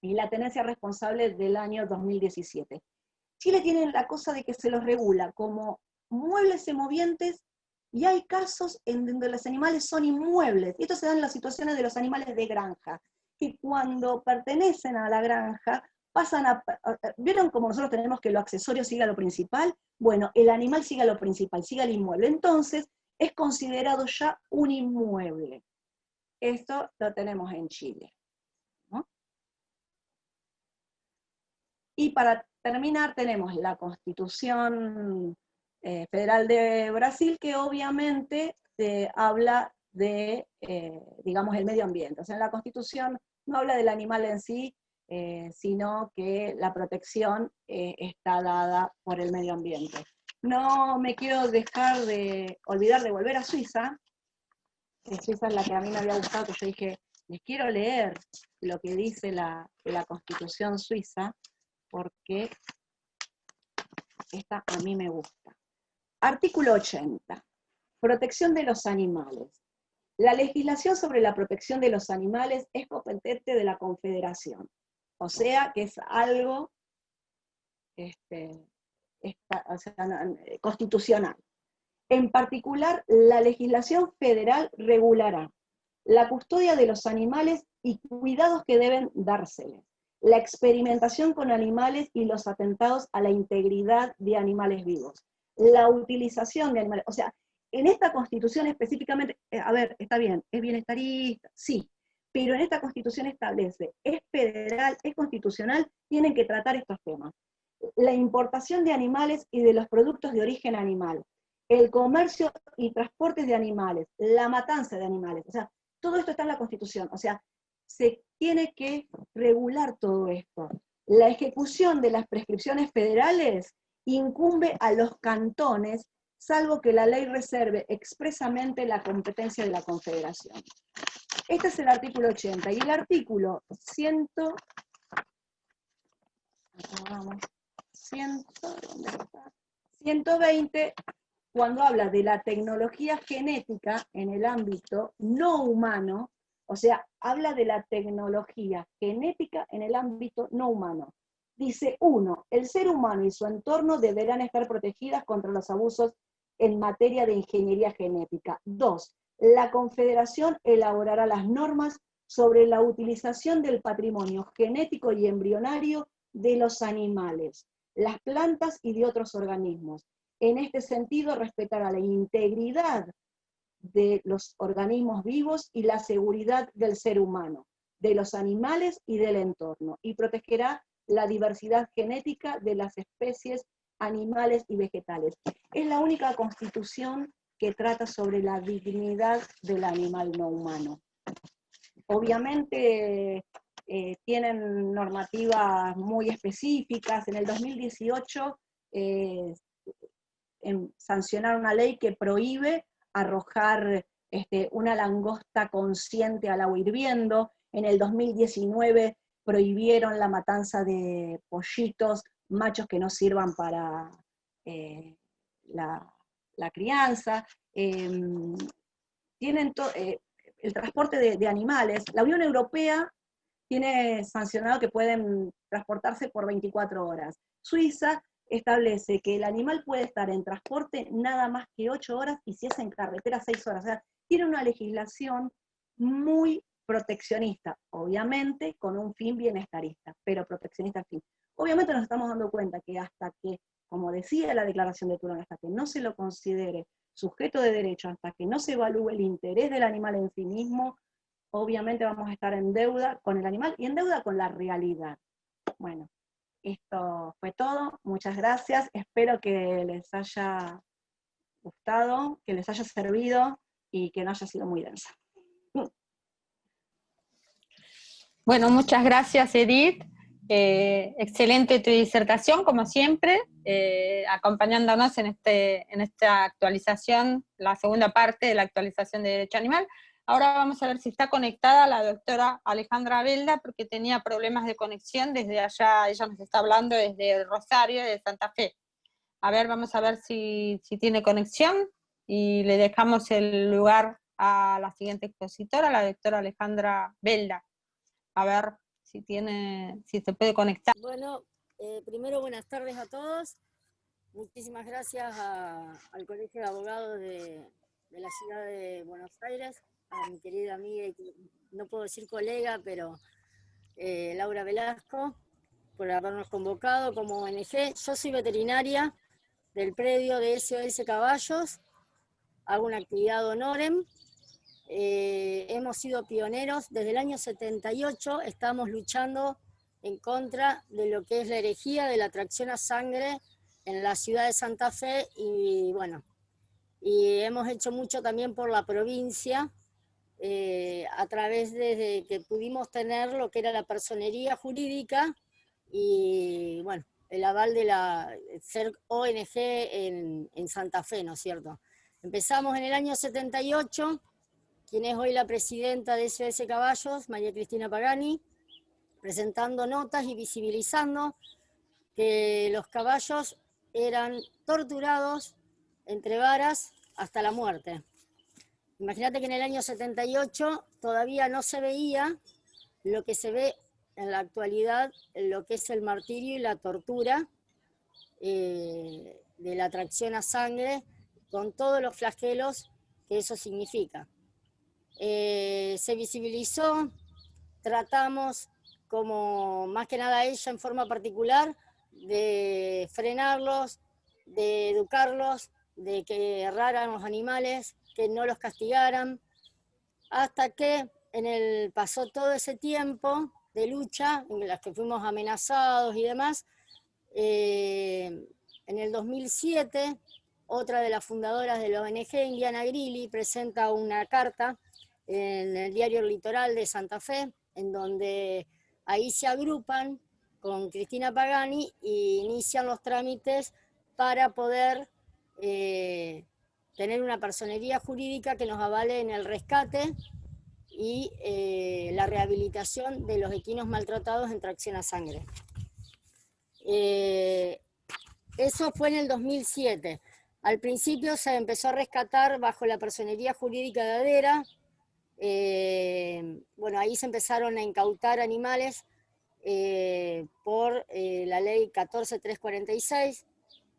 y la tenencia responsable del año 2017. Chile tiene la cosa de que se los regula como muebles semovientes, y hay casos en donde los animales son inmuebles, y esto se da en las situaciones de los animales de granja, que cuando pertenecen a la granja, pasan a... ¿Vieron cómo nosotros tenemos que lo accesorio siga lo principal? Bueno, el animal siga lo principal, siga el inmueble. Entonces, es considerado ya un inmueble. Esto lo tenemos en Chile, ¿no? Y para terminar, tenemos la Constitución Federal de Brasil, que obviamente habla de, digamos, el medio ambiente. O sea, en la Constitución no habla del animal en sí, sino que la protección está dada por el medio ambiente. No me quiero olvidar de volver a Suiza. Suiza es la que a mí me había gustado, que yo dije, les quiero leer lo que dice la Constitución suiza, porque esta a mí me gusta. Artículo 80. Protección de los animales. La legislación sobre la protección de los animales es competente de la Confederación. O sea que es algo constitucional. En particular, la legislación federal regulará la custodia de los animales y cuidados que deben dárseles, la experimentación con animales y los atentados a la integridad de animales vivos, la utilización de animales, o sea, en esta Constitución específicamente, a ver, está bien, es bienestarista, sí, pero en esta Constitución establece, es federal, es constitucional, tienen que tratar estos temas. La importación de animales y de los productos de origen animal, el comercio y transporte de animales, la matanza de animales, o sea, todo esto está en la Constitución, o sea, se tiene que regular todo esto. La ejecución de las prescripciones federales incumbe a los cantones, salvo que la ley reserve expresamente la competencia de la Confederación. Este es el artículo 80, y el artículo 120, cuando habla de la tecnología genética en el ámbito no humano, o sea, habla de la tecnología genética en el ámbito no humano. Dice, 1, el ser humano y su entorno deberán estar protegidas contra los abusos en materia de ingeniería genética. 2, la Confederación elaborará las normas sobre la utilización del patrimonio genético y embrionario de los animales, las plantas y de otros organismos. En este sentido, respetará la integridad de los organismos vivos y la seguridad del ser humano, de los animales y del entorno, y protegerá la diversidad genética de las especies animales y vegetales. Es la única Constitución que trata sobre la dignidad del animal no humano. Obviamente, tienen normativas muy específicas. En el 2018 sancionaron una ley que prohíbe arrojar una langosta consciente al agua hirviendo. En el 2019 prohibieron la matanza de pollitos machos que no sirvan para la crianza. Tienen el transporte de animales. La Unión Europea tiene sancionado que pueden transportarse por 24 horas. Suiza establece que el animal puede estar en transporte nada más que 8 horas y si es en carretera 6 horas. O sea, tiene una legislación muy proteccionista, obviamente con un fin bienestarista, pero proteccionista al fin. Obviamente nos estamos dando cuenta que hasta que, como decía la Declaración de Turón, hasta que no se lo considere sujeto de derecho, hasta que no se evalúe el interés del animal en sí mismo, obviamente vamos a estar en deuda con el animal y en deuda con la realidad. Bueno, esto fue todo. Muchas gracias. Espero que les haya gustado, que les haya servido y que no haya sido muy densa. Bueno, muchas gracias, Edith. Excelente tu disertación, como siempre, acompañándonos en esta actualización, la segunda parte de la actualización de Derecho Animal. Ahora vamos a ver si está conectada la doctora Alejandra Belda, porque tenía problemas de conexión desde allá. Ella nos está hablando desde Rosario, de Santa Fe. A ver, vamos a ver si tiene conexión, y le dejamos el lugar a la siguiente expositora, la doctora Alejandra Belda. A ver si se puede conectar. Bueno, primero buenas tardes a todos. Muchísimas gracias al Colegio de Abogados de la Ciudad de Buenos Aires, a mi querida amiga, no puedo decir colega, pero Laura Velasco, por habernos convocado como ONG. Yo soy veterinaria del predio de SOS Caballos, hago una actividad honorem. Hemos sido pioneros, desde el año 78 estamos luchando en contra de lo que es la herejía de la tracción a sangre en la ciudad de Santa Fe, y bueno, y hemos hecho mucho también por la provincia, a través de que pudimos tener lo que era la personería jurídica y bueno, el aval de ser ONG en Santa Fe, ¿no es cierto? Empezamos en el año 78, quien es hoy la presidenta de SOS Caballos, María Cristina Pagani, presentando notas y visibilizando que los caballos eran torturados entre varas hasta la muerte. Imagínate que en el año 78 todavía no se veía lo que se ve en la actualidad, lo que es el martirio y la tortura de la tracción a sangre, con todos los flagelos que eso significa. Se visibilizó, tratamos, como más que nada ella en forma particular, de frenarlos, de educarlos, de que erraran los animales, que no los castigaran, hasta que pasó todo ese tiempo de lucha, en las que fuimos amenazados y demás. En el 2007, otra de las fundadoras de la ONG, Indiana Grilli, presenta una carta en el diario El Litoral de Santa Fe, en donde ahí se agrupan con Cristina Pagani e inician los trámites para poder tener una personería jurídica que nos avale en el rescate y la rehabilitación de los equinos maltratados en tracción a sangre. Eso fue en el 2007. Al principio se empezó a rescatar bajo la personería jurídica de Adera. Bueno, ahí se empezaron a incautar animales por la ley 14346,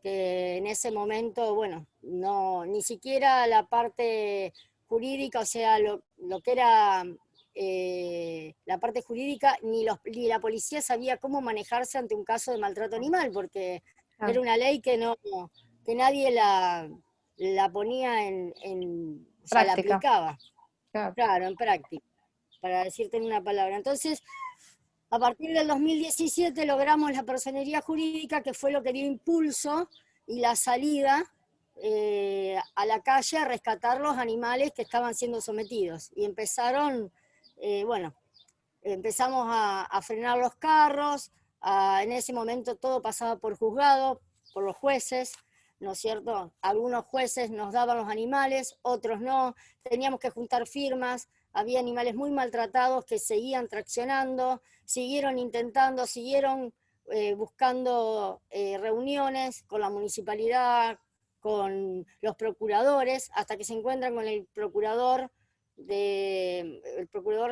que en ese momento, bueno, ni siquiera la parte jurídica, o sea, lo que era la parte jurídica, ni la policía sabía cómo manejarse ante un caso de maltrato animal, porque era una ley que nadie la ponía o sea, la aplicaba. Claro, en práctica, para decirte en una palabra. Entonces, a partir del 2017 logramos la personería jurídica, que fue lo que dio impulso y la salida a la calle a rescatar los animales que estaban siendo sometidos. Y empezaron, bueno, empezamos a frenar los carros, en ese momento todo pasaba por juzgado, por los jueces, ¿no es cierto? Algunos jueces nos daban los animales, otros no, teníamos que juntar firmas, había animales muy maltratados que seguían traccionando, siguieron intentando, siguieron buscando reuniones con la municipalidad, con los procuradores, hasta que se encuentran con el procurador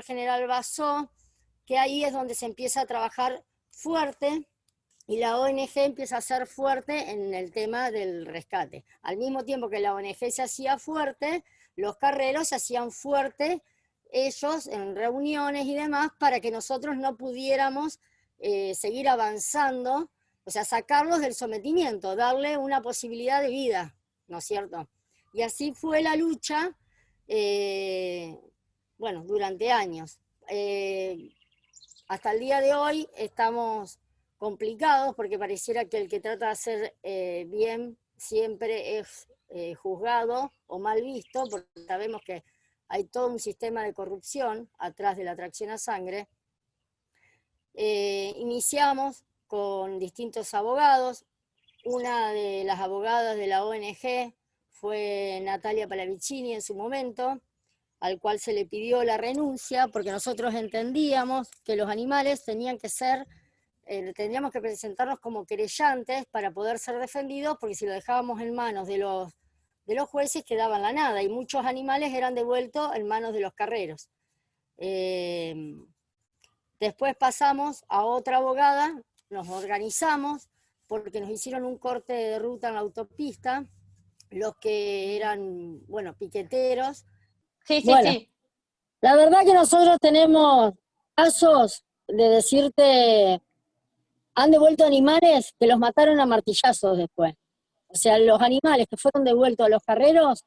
general Bassó, que ahí es donde se empieza a trabajar fuerte y la ONG empieza a ser fuerte en el tema del rescate. Al mismo tiempo que la ONG se hacía fuerte, los carreros se hacían fuerte ellos en reuniones y demás para que nosotros no pudiéramos seguir avanzando, o sea, sacarlos del sometimiento, darle una posibilidad de vida, ¿no es cierto? Y así fue la lucha, bueno, durante años. Hasta el día de hoy estamos complicados porque pareciera que el que trata de hacer bien siempre es juzgado o mal visto, porque sabemos que hay todo un sistema de corrupción atrás de la tracción a sangre. Iniciamos con distintos abogados. Una de las abogadas de la ONG fue Natalia Palavicini en su momento, al cual se le pidió la renuncia, porque nosotros entendíamos que los animales tenían que ser, tendríamos que presentarnos como querellantes para poder ser defendidos, porque si lo dejábamos en manos de los jueces quedaban la nada, y muchos animales eran devueltos en manos de los carreros. Después pasamos a otra abogada, nos organizamos, porque nos hicieron un corte de ruta en la autopista, los que eran, bueno, piqueteros. Sí, sí, Bueno, sí. la verdad que nosotros tenemos casos de decirte, han devuelto animales que los mataron a martillazos después. O sea, los animales que fueron devueltos a los carreros,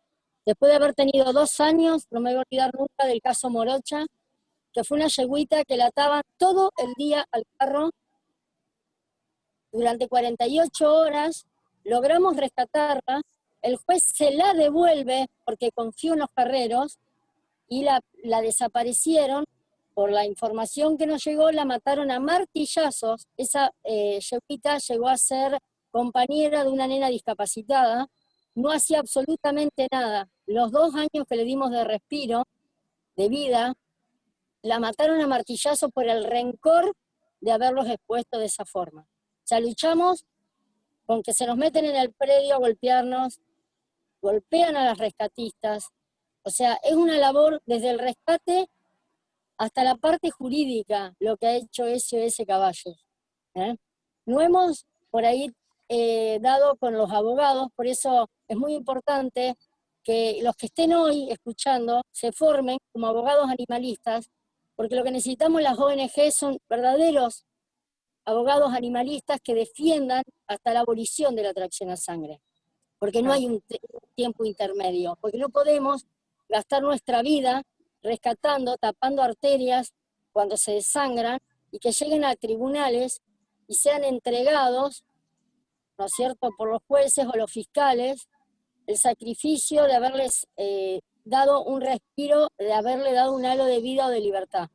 después de haber tenido 2 años, no me voy a olvidar nunca del caso Morocha, que fue una yegüita que la ataban todo el día al carro durante 48 horas, logramos rescatarla, el juez se la devuelve porque confió en los carreros y la desaparecieron. Por la información que nos llegó, la mataron a martillazos. Esa yegüita llegó a ser compañera de una nena discapacitada, no hacía absolutamente nada. Los 2 años que le dimos de respiro, de vida, la mataron a martillazos por el rencor de haberlos expuesto de esa forma. O sea, luchamos con que se nos meten en el predio a golpearnos, golpean a las rescatistas. O sea, es una labor desde el rescate hasta la parte jurídica, lo que ha hecho SOS Caballos. No hemos por ahí dado con los abogados, por eso es muy importante que los que estén hoy escuchando se formen como abogados animalistas, porque lo que necesitamos las ONG son verdaderos abogados animalistas que defiendan hasta la abolición de la tracción a sangre, porque no hay un tiempo intermedio, porque no podemos gastar nuestra vida rescatando, tapando arterias cuando se desangran, y que lleguen a tribunales y sean entregados, ¿no es cierto?, por los jueces o los fiscales, el sacrificio de haberles dado un respiro, de haberle dado un halo de vida o de libertad.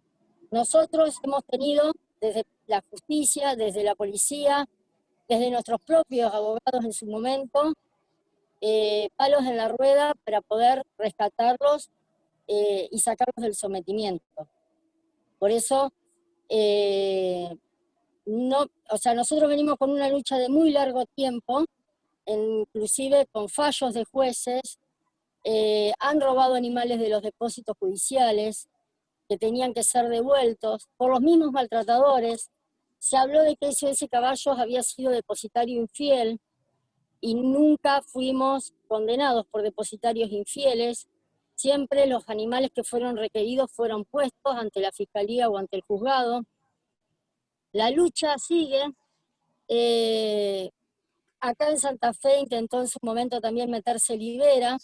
Nosotros hemos tenido, desde la justicia, desde la policía, desde nuestros propios abogados en su momento, palos en la rueda para poder rescatarlos y sacarlos del sometimiento. Por eso, o sea, nosotros venimos con una lucha de muy largo tiempo, inclusive con fallos de jueces, han robado animales de los depósitos judiciales que tenían que ser devueltos por los mismos maltratadores. Se habló de que SOS Caballos había sido depositario infiel y nunca fuimos condenados por depositarios infieles. Siempre los animales que fueron requeridos fueron puestos ante la fiscalía o ante el juzgado. La lucha sigue. Acá en Santa Fe intentó en su momento también meterse Libera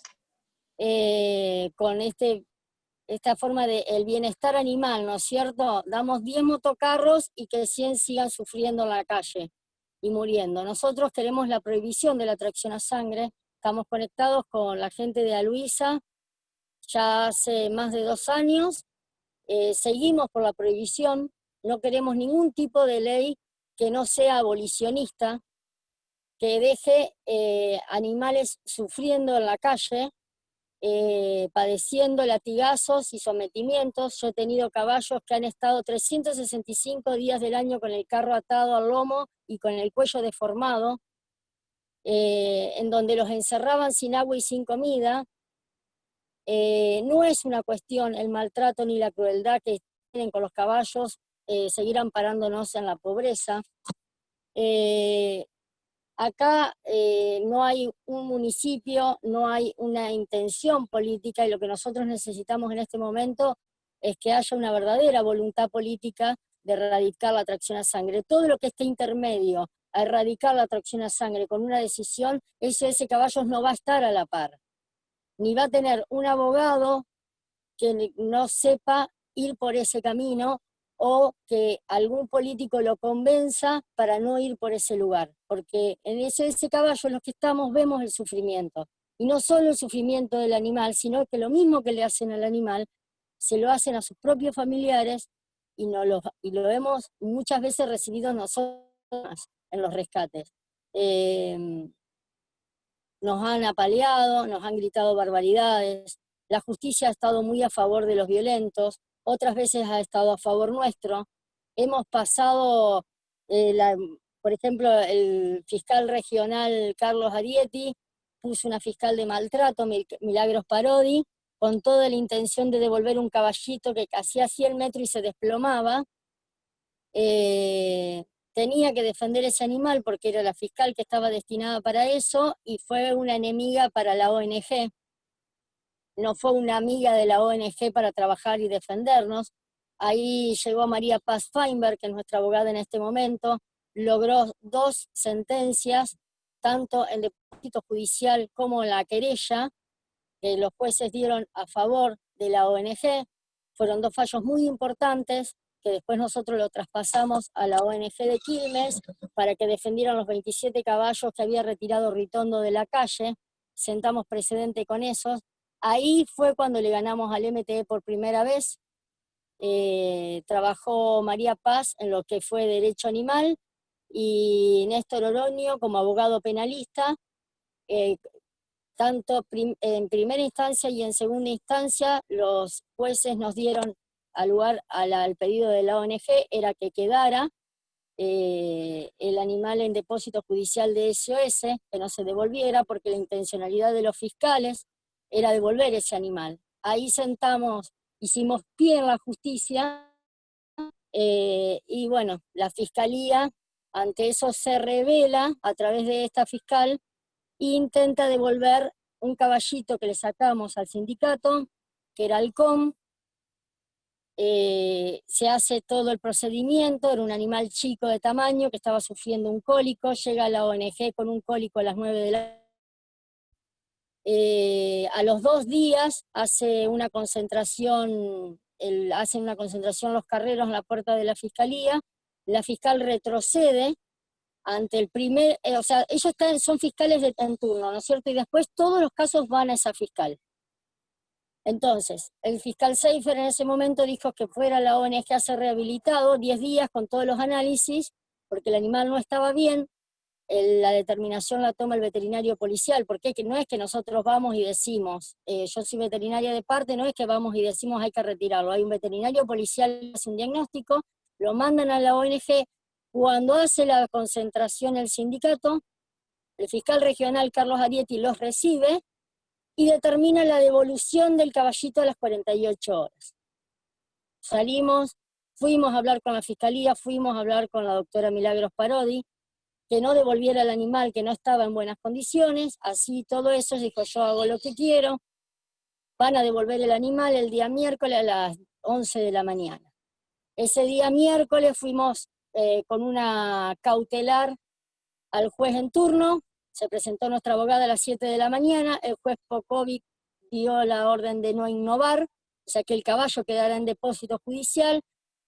con esta forma de el bienestar animal, ¿no es cierto? Damos 10 motocarros y que 100 sigan sufriendo en la calle y muriendo. Nosotros queremos la prohibición de la tracción a sangre. Estamos conectados con la gente de Aluisa ya hace más de 2 años. seguimos por la prohibición, no queremos ningún tipo de ley que no sea abolicionista, que deje animales sufriendo en la calle, padeciendo latigazos y sometimientos. Yo he tenido caballos que han estado 365 días del año con el carro atado al lomo y con el cuello deformado, en donde los encerraban sin agua y sin comida. No es una cuestión el maltrato ni la crueldad que tienen con los caballos, seguir amparándonos en la pobreza. Acá no hay un municipio, no hay una intención política, y lo que nosotros necesitamos en este momento es que haya una verdadera voluntad política de erradicar la tracción a sangre. Todo lo que esté intermedio a erradicar la tracción a sangre con una decisión, ese caballo no va a estar a la par, ni va a tener un abogado que no sepa ir por ese camino, o que algún político lo convenza para no ir por ese lugar, porque en ese caballo en los que estamos vemos el sufrimiento, y no solo el sufrimiento del animal, sino que lo mismo que le hacen al animal, se lo hacen a sus propios familiares, y lo hemos muchas veces recibido nosotros en los rescates. Nos han apaleado, nos han gritado barbaridades, la justicia ha estado muy a favor de los violentos, otras veces ha estado a favor nuestro. Hemos pasado, por ejemplo, el fiscal regional Carlos Arietti puso una fiscal de maltrato, Milagros Parodi, con toda la intención de devolver un caballito que hacía 100 metros y se desplomaba. Tenía que defender ese animal porque era la fiscal que estaba destinada para eso, y fue una enemiga para la ONG. No fue una amiga de la ONG para trabajar y defendernos. Ahí llegó María Paz Feinberg, que es nuestra abogada en este momento, logró 2 sentencias, tanto en depósito judicial como en la querella, que los jueces dieron a favor de la ONG. Fueron 2 fallos muy importantes, que después nosotros lo traspasamos a la ONG de Quilmes, para que defendieran los 27 caballos que había retirado Ritondo de la calle. Sentamos precedente con esos. Ahí fue cuando le ganamos al MTE por primera vez. Trabajó María Paz en lo que fue derecho animal, y Néstor Oroño como abogado penalista, tanto en primera instancia y en segunda instancia. Los jueces nos dieron al pedido de la ONG, era que quedara el animal en depósito judicial de SOS, que no se devolviera, porque la intencionalidad de los fiscales era devolver ese animal. Ahí hicimos pie en la justicia, y bueno, la fiscalía ante eso se revela a través de esta fiscal e intenta devolver un caballito que le sacamos al sindicato, que era Halcón. Se hace todo el procedimiento, era un animal chico de tamaño que estaba sufriendo un cólico, llega la ONG con un cólico a las 9 de la a los 2 días hacen una concentración los carreros en la puerta de la fiscalía. La fiscal retrocede ante el primer, o sea, ellos son fiscales en turno, ¿no es cierto? Y después todos los casos van a esa fiscal. Entonces, el fiscal Seifer en ese momento dijo que fuera la ONG a ser rehabilitado 10 días con todos los análisis, porque el animal no estaba bien. La determinación la toma el veterinario policial, porque no es que nosotros vamos y decimos, yo soy veterinaria de parte, no es que vamos y decimos hay que retirarlo. Hay un veterinario policial que hace un diagnóstico, lo mandan a la ONG. Cuando hace la concentración el sindicato, el fiscal regional Carlos Arietti los recibe y determina la devolución del caballito a las 48 horas. Salimos, fuimos a hablar con la fiscalía, fuimos a hablar con la doctora Milagros Parodi, que no devolviera el animal, que no estaba en buenas condiciones. Así todo eso, dijo: yo hago lo que quiero. Van a devolver el animal el día miércoles a las 11 de la mañana. Ese día miércoles fuimos con una cautelar al juez en turno. Se presentó nuestra abogada a las 7 de la mañana, el juez Popovic dio la orden de no innovar, o sea que el caballo quedará en depósito judicial,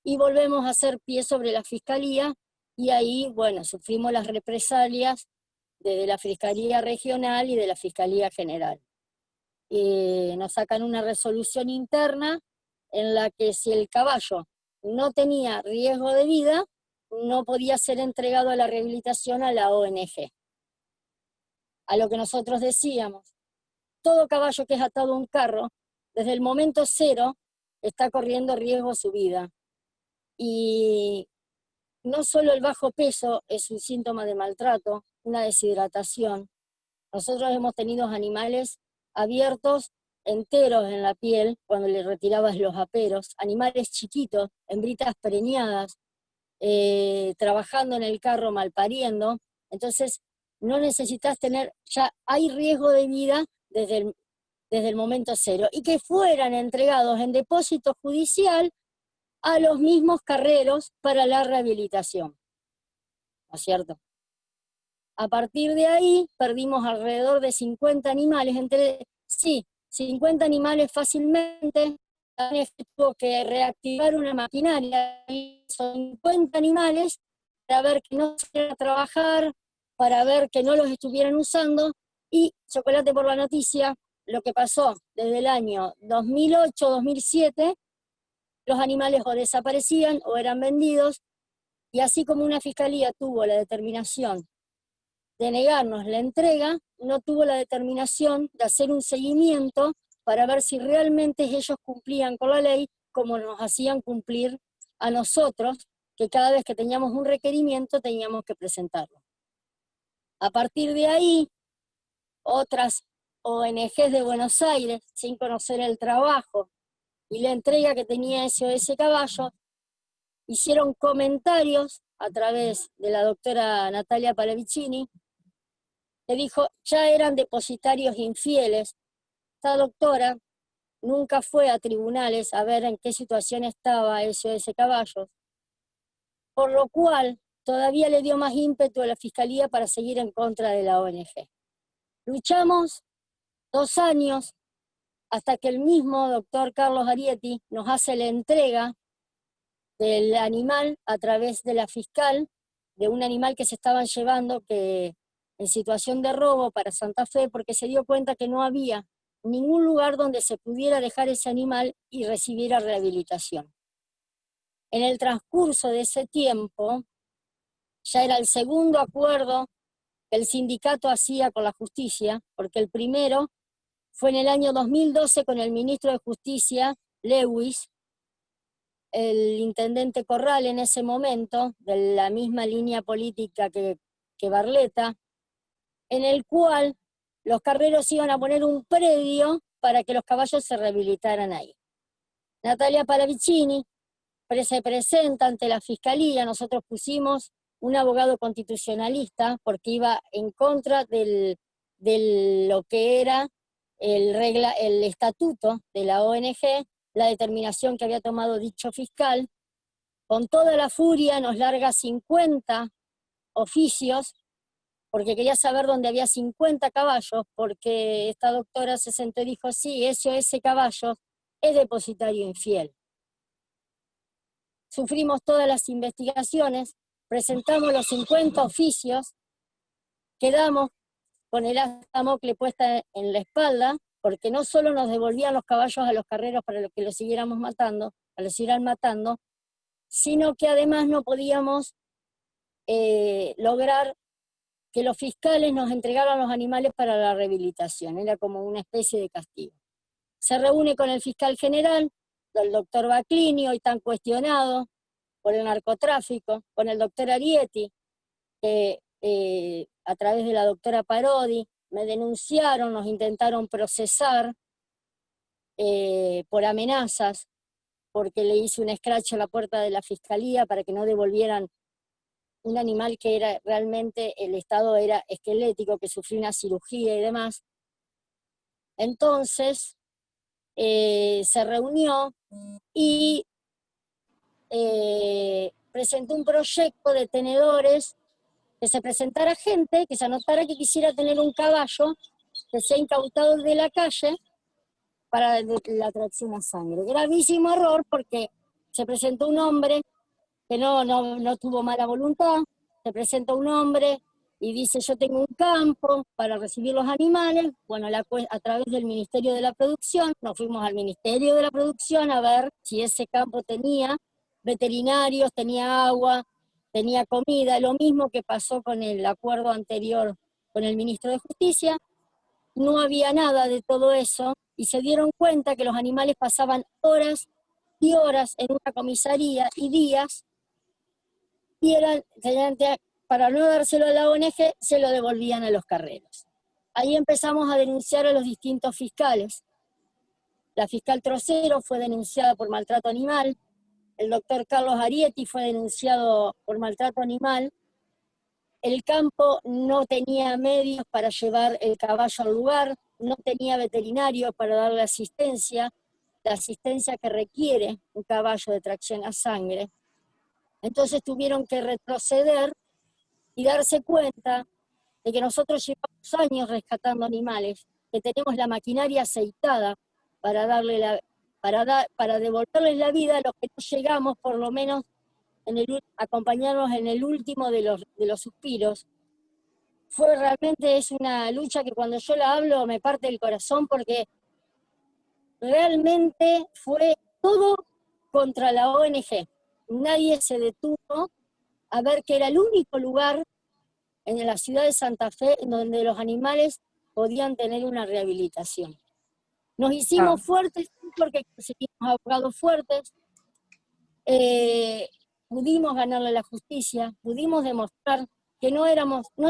y volvemos a hacer pie sobre la fiscalía, y ahí, bueno, sufrimos las represalias de la Fiscalía Regional y de la Fiscalía General. Nos sacan una resolución interna en la que si el caballo no tenía riesgo de vida, no podía ser entregado a la rehabilitación a la ONG. A lo que nosotros decíamos, todo caballo que es atado a un carro, desde el momento cero, está corriendo riesgo su vida. Y no solo el bajo peso es un síntoma de maltrato, una deshidratación. Nosotros hemos tenido animales abiertos, enteros en la piel, cuando le retirabas los aperos, animales chiquitos, hembritas preñadas, trabajando en el carro malpariendo. Entonces, no necesitas tener, ya hay riesgo de vida desde el momento cero, y que fueran entregados en depósito judicial a los mismos carreros para la rehabilitación, ¿no es cierto? A partir de ahí perdimos alrededor de 50 animales, 50 animales fácilmente. También tuvo que reactivar una maquinaria, y son 50 animales para ver que no se fueran a trabajar, para ver que no los estuvieran usando, y chocolate por la noticia, lo que pasó desde el año 2008-2007, los animales o desaparecían o eran vendidos, y así como una fiscalía tuvo la determinación de negarnos la entrega, no tuvo la determinación de hacer un seguimiento para ver si realmente ellos cumplían con la ley, como nos hacían cumplir a nosotros, que cada vez que teníamos un requerimiento teníamos que presentarlo. A partir de ahí, otras ONGs de Buenos Aires, sin conocer el trabajo y la entrega que tenía SOS Caballo, hicieron comentarios a través de la doctora Natalia Palavicini, que dijo, ya eran depositarios infieles. Esta doctora nunca fue a tribunales a ver en qué situación estaba SOS Caballos, por lo cual todavía le dio más ímpetu a la Fiscalía para seguir en contra de la ONG. Luchamos 2 años hasta que el mismo doctor Carlos Arietti nos hace la entrega del animal a través de la fiscal, de un animal que se estaban llevando que en situación de robo para Santa Fe, porque se dio cuenta que no había ningún lugar donde se pudiera dejar ese animal y recibiera rehabilitación. En el transcurso de ese tiempo, ya era el segundo acuerdo que el sindicato hacía con la justicia, porque el primero fue en el año 2012 con el ministro de Justicia, Lewis, el intendente Corral en ese momento, de la misma línea política que Barletta, en el cual los carreros iban a poner un predio para que los caballos se rehabilitaran ahí. Natalia Palavicini se presenta ante la Fiscalía, nosotros pusimos un abogado constitucionalista porque iba en contra de lo que era el estatuto de la ONG, la determinación que había tomado dicho fiscal. Con toda la furia nos larga 50 oficios, porque quería saber dónde había 50 caballos, porque esta doctora se sentó y dijo, sí, SOS Caballos es depositario infiel. Sufrimos todas las investigaciones, presentamos los 50 oficios, quedamos con el asta Damocle puesta en la espalda, porque no solo nos devolvían los caballos a los carreros para que los siguiéramos matando, para los siguieran matando, sino que además no podíamos lograr que los fiscales nos entregaran los animales para la rehabilitación, era como una especie de castigo. Se reúne con el fiscal general, el doctor Baclini, hoy tan cuestionado por el narcotráfico, con el doctor Arietti, que a través de la doctora Parodi me denunciaron, nos intentaron procesar por amenazas, porque le hice un scratch a la puerta de la fiscalía para que no devolvieran un animal que era realmente, el estado era esquelético, que sufrió una cirugía y demás. Entonces, se reunió y presentó un proyecto de tenedores, que se presentara gente, que se anotara que quisiera tener un caballo, que sea incautado de la calle para la tracción a sangre. Gravísimo error, porque se presentó un hombre que no tuvo mala voluntad, se presentó un hombre y dice, yo tengo un campo para recibir los animales. Bueno, a través del Ministerio de la Producción, nos fuimos al Ministerio de la Producción a ver si ese campo tenía veterinarios, tenía agua, tenía comida, lo mismo que pasó con el acuerdo anterior con el ministro de Justicia. No había nada de todo eso, y se dieron cuenta que los animales pasaban horas y horas en una comisaría y días, y para no dárselo a la ONG, se lo devolvían a los carreros. Ahí empezamos a denunciar a los distintos fiscales. La fiscal Trocero fue denunciada por maltrato animal, el doctor Carlos Arietti fue denunciado por maltrato animal, el campo no tenía medios para llevar el caballo al lugar, no tenía veterinario para darle asistencia, la asistencia que requiere un caballo de tracción a sangre. Entonces tuvieron que retroceder y darse cuenta de que nosotros llevamos años rescatando animales, que tenemos la maquinaria aceitada para devolverles la vida a los que no llegamos, por lo menos acompañarnos en el último de los suspiros. Es una lucha que cuando yo la hablo me parte el corazón, porque realmente fue todo contra la ONG. Nadie se detuvo a ver que era el único lugar en la ciudad de Santa Fe en donde los animales podían tener una rehabilitación. Nos hicimos fuertes porque conseguimos abogados fuertes, pudimos ganarle la justicia, pudimos demostrar que no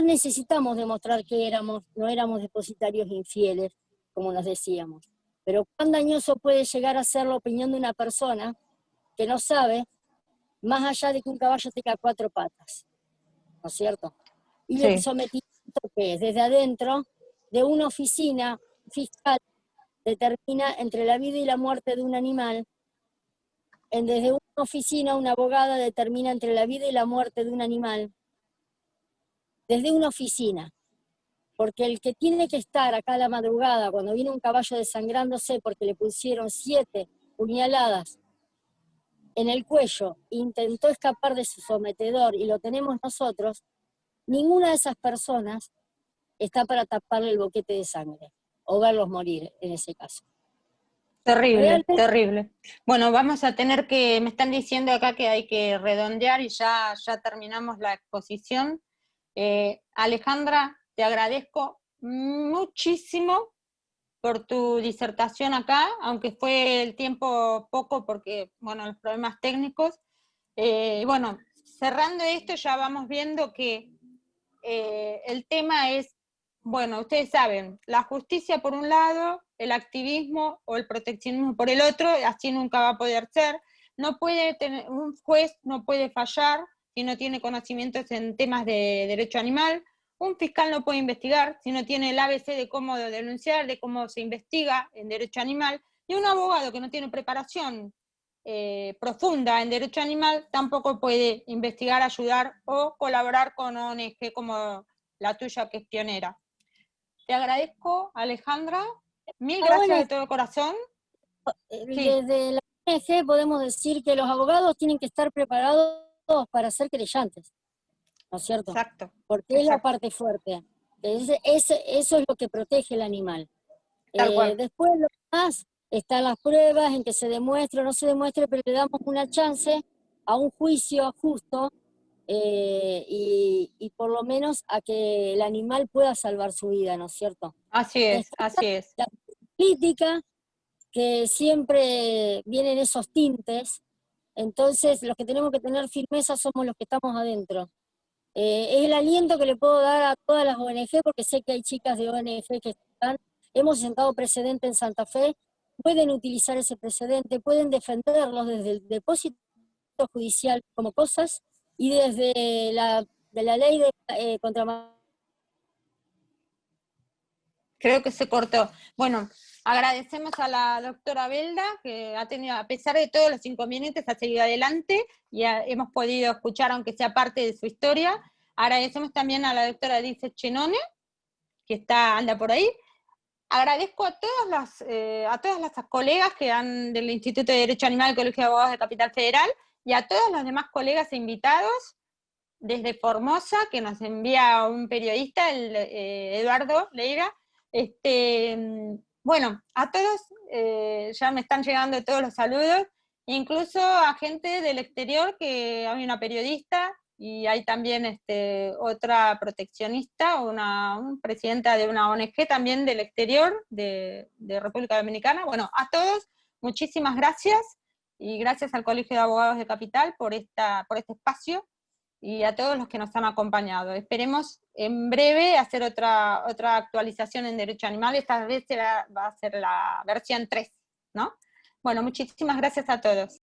necesitamos demostrar que no éramos depositarios infieles, como nos decíamos. Pero cuán dañoso puede llegar a ser la opinión de una persona que no sabe, más allá de que un caballo tenga 4 patas, ¿no es cierto? Y sí. El sometimiento que es desde adentro de una oficina fiscal determina entre la vida y la muerte de un animal. Desde una oficina una abogada determina entre la vida y la muerte de un animal. Desde una oficina. Porque el que tiene que estar acá a la madrugada cuando viene un caballo desangrándose porque le pusieron 7 puñaladas en el cuello, intentó escapar de su sometedor y lo tenemos nosotros, ninguna de esas personas está para taparle el boquete de sangre o verlos morir en ese caso. Terrible, realmente, terrible. Bueno, vamos a tener me están diciendo acá que hay que redondear y ya terminamos la exposición. Alejandra, te agradezco muchísimo por tu disertación acá, aunque fue el tiempo poco porque, bueno, los problemas técnicos. Bueno, cerrando esto ya vamos viendo que el tema es, bueno, ustedes saben, la justicia por un lado, el activismo o el proteccionismo por el otro, así nunca va a poder ser. Un juez no puede fallar si no tiene conocimientos en temas de derecho animal. Un fiscal no puede investigar si no tiene el ABC de cómo denunciar, de cómo se investiga en derecho animal. Y un abogado que no tiene preparación profunda en derecho animal tampoco puede investigar, ayudar o colaborar con ONG como la tuya, que es pionera. Te agradezco, Alejandra, mil gracias de todo corazón. Desde la ONG podemos decir que los abogados tienen que estar preparados para ser querellantes, ¿no es cierto? Exacto. Porque es la parte fuerte. Eso es lo que protege el animal. Tal cual. Después lo demás están las pruebas en que se demuestre o no se demuestre, pero le damos una chance a un juicio justo y por lo menos a que el animal pueda salvar su vida, ¿no es cierto? Así es, así es. La política, que siempre vienen esos tintes, entonces los que tenemos que tener firmeza somos los que estamos adentro. Es el aliento que le puedo dar a todas las ONG, porque sé que hay chicas de ONG que están, hemos sentado precedente en Santa Fe, pueden utilizar ese precedente, pueden defenderlos desde el depósito judicial como cosas y desde la ley de contra... Creo que se cortó. Bueno, agradecemos a la doctora Belda, que ha tenido, a pesar de todos los inconvenientes, ha seguido adelante y hemos podido escuchar, aunque sea parte de su historia. Agradecemos también a la doctora Dice Chenone, que anda por ahí. Agradezco a todas las colegas que del Instituto de Derecho Animal del Colegio de Abogados de Capital Federal y a todos los demás colegas e invitados. desde Formosa, que nos envía un periodista, Eduardo Leiga. Bueno, a todos, ya me están llegando todos los saludos, incluso a gente del exterior, que hay una periodista, y hay también otra proteccionista, una presidenta de una ONG también del exterior, de República Dominicana. Bueno, a todos, muchísimas gracias, y gracias al Colegio de Abogados de Capital por este espacio, y a todos los que nos han acompañado. Esperemos en breve hacer otra actualización en Derecho Animal, esta vez va a ser la versión 3, ¿no? Bueno, muchísimas gracias a todos.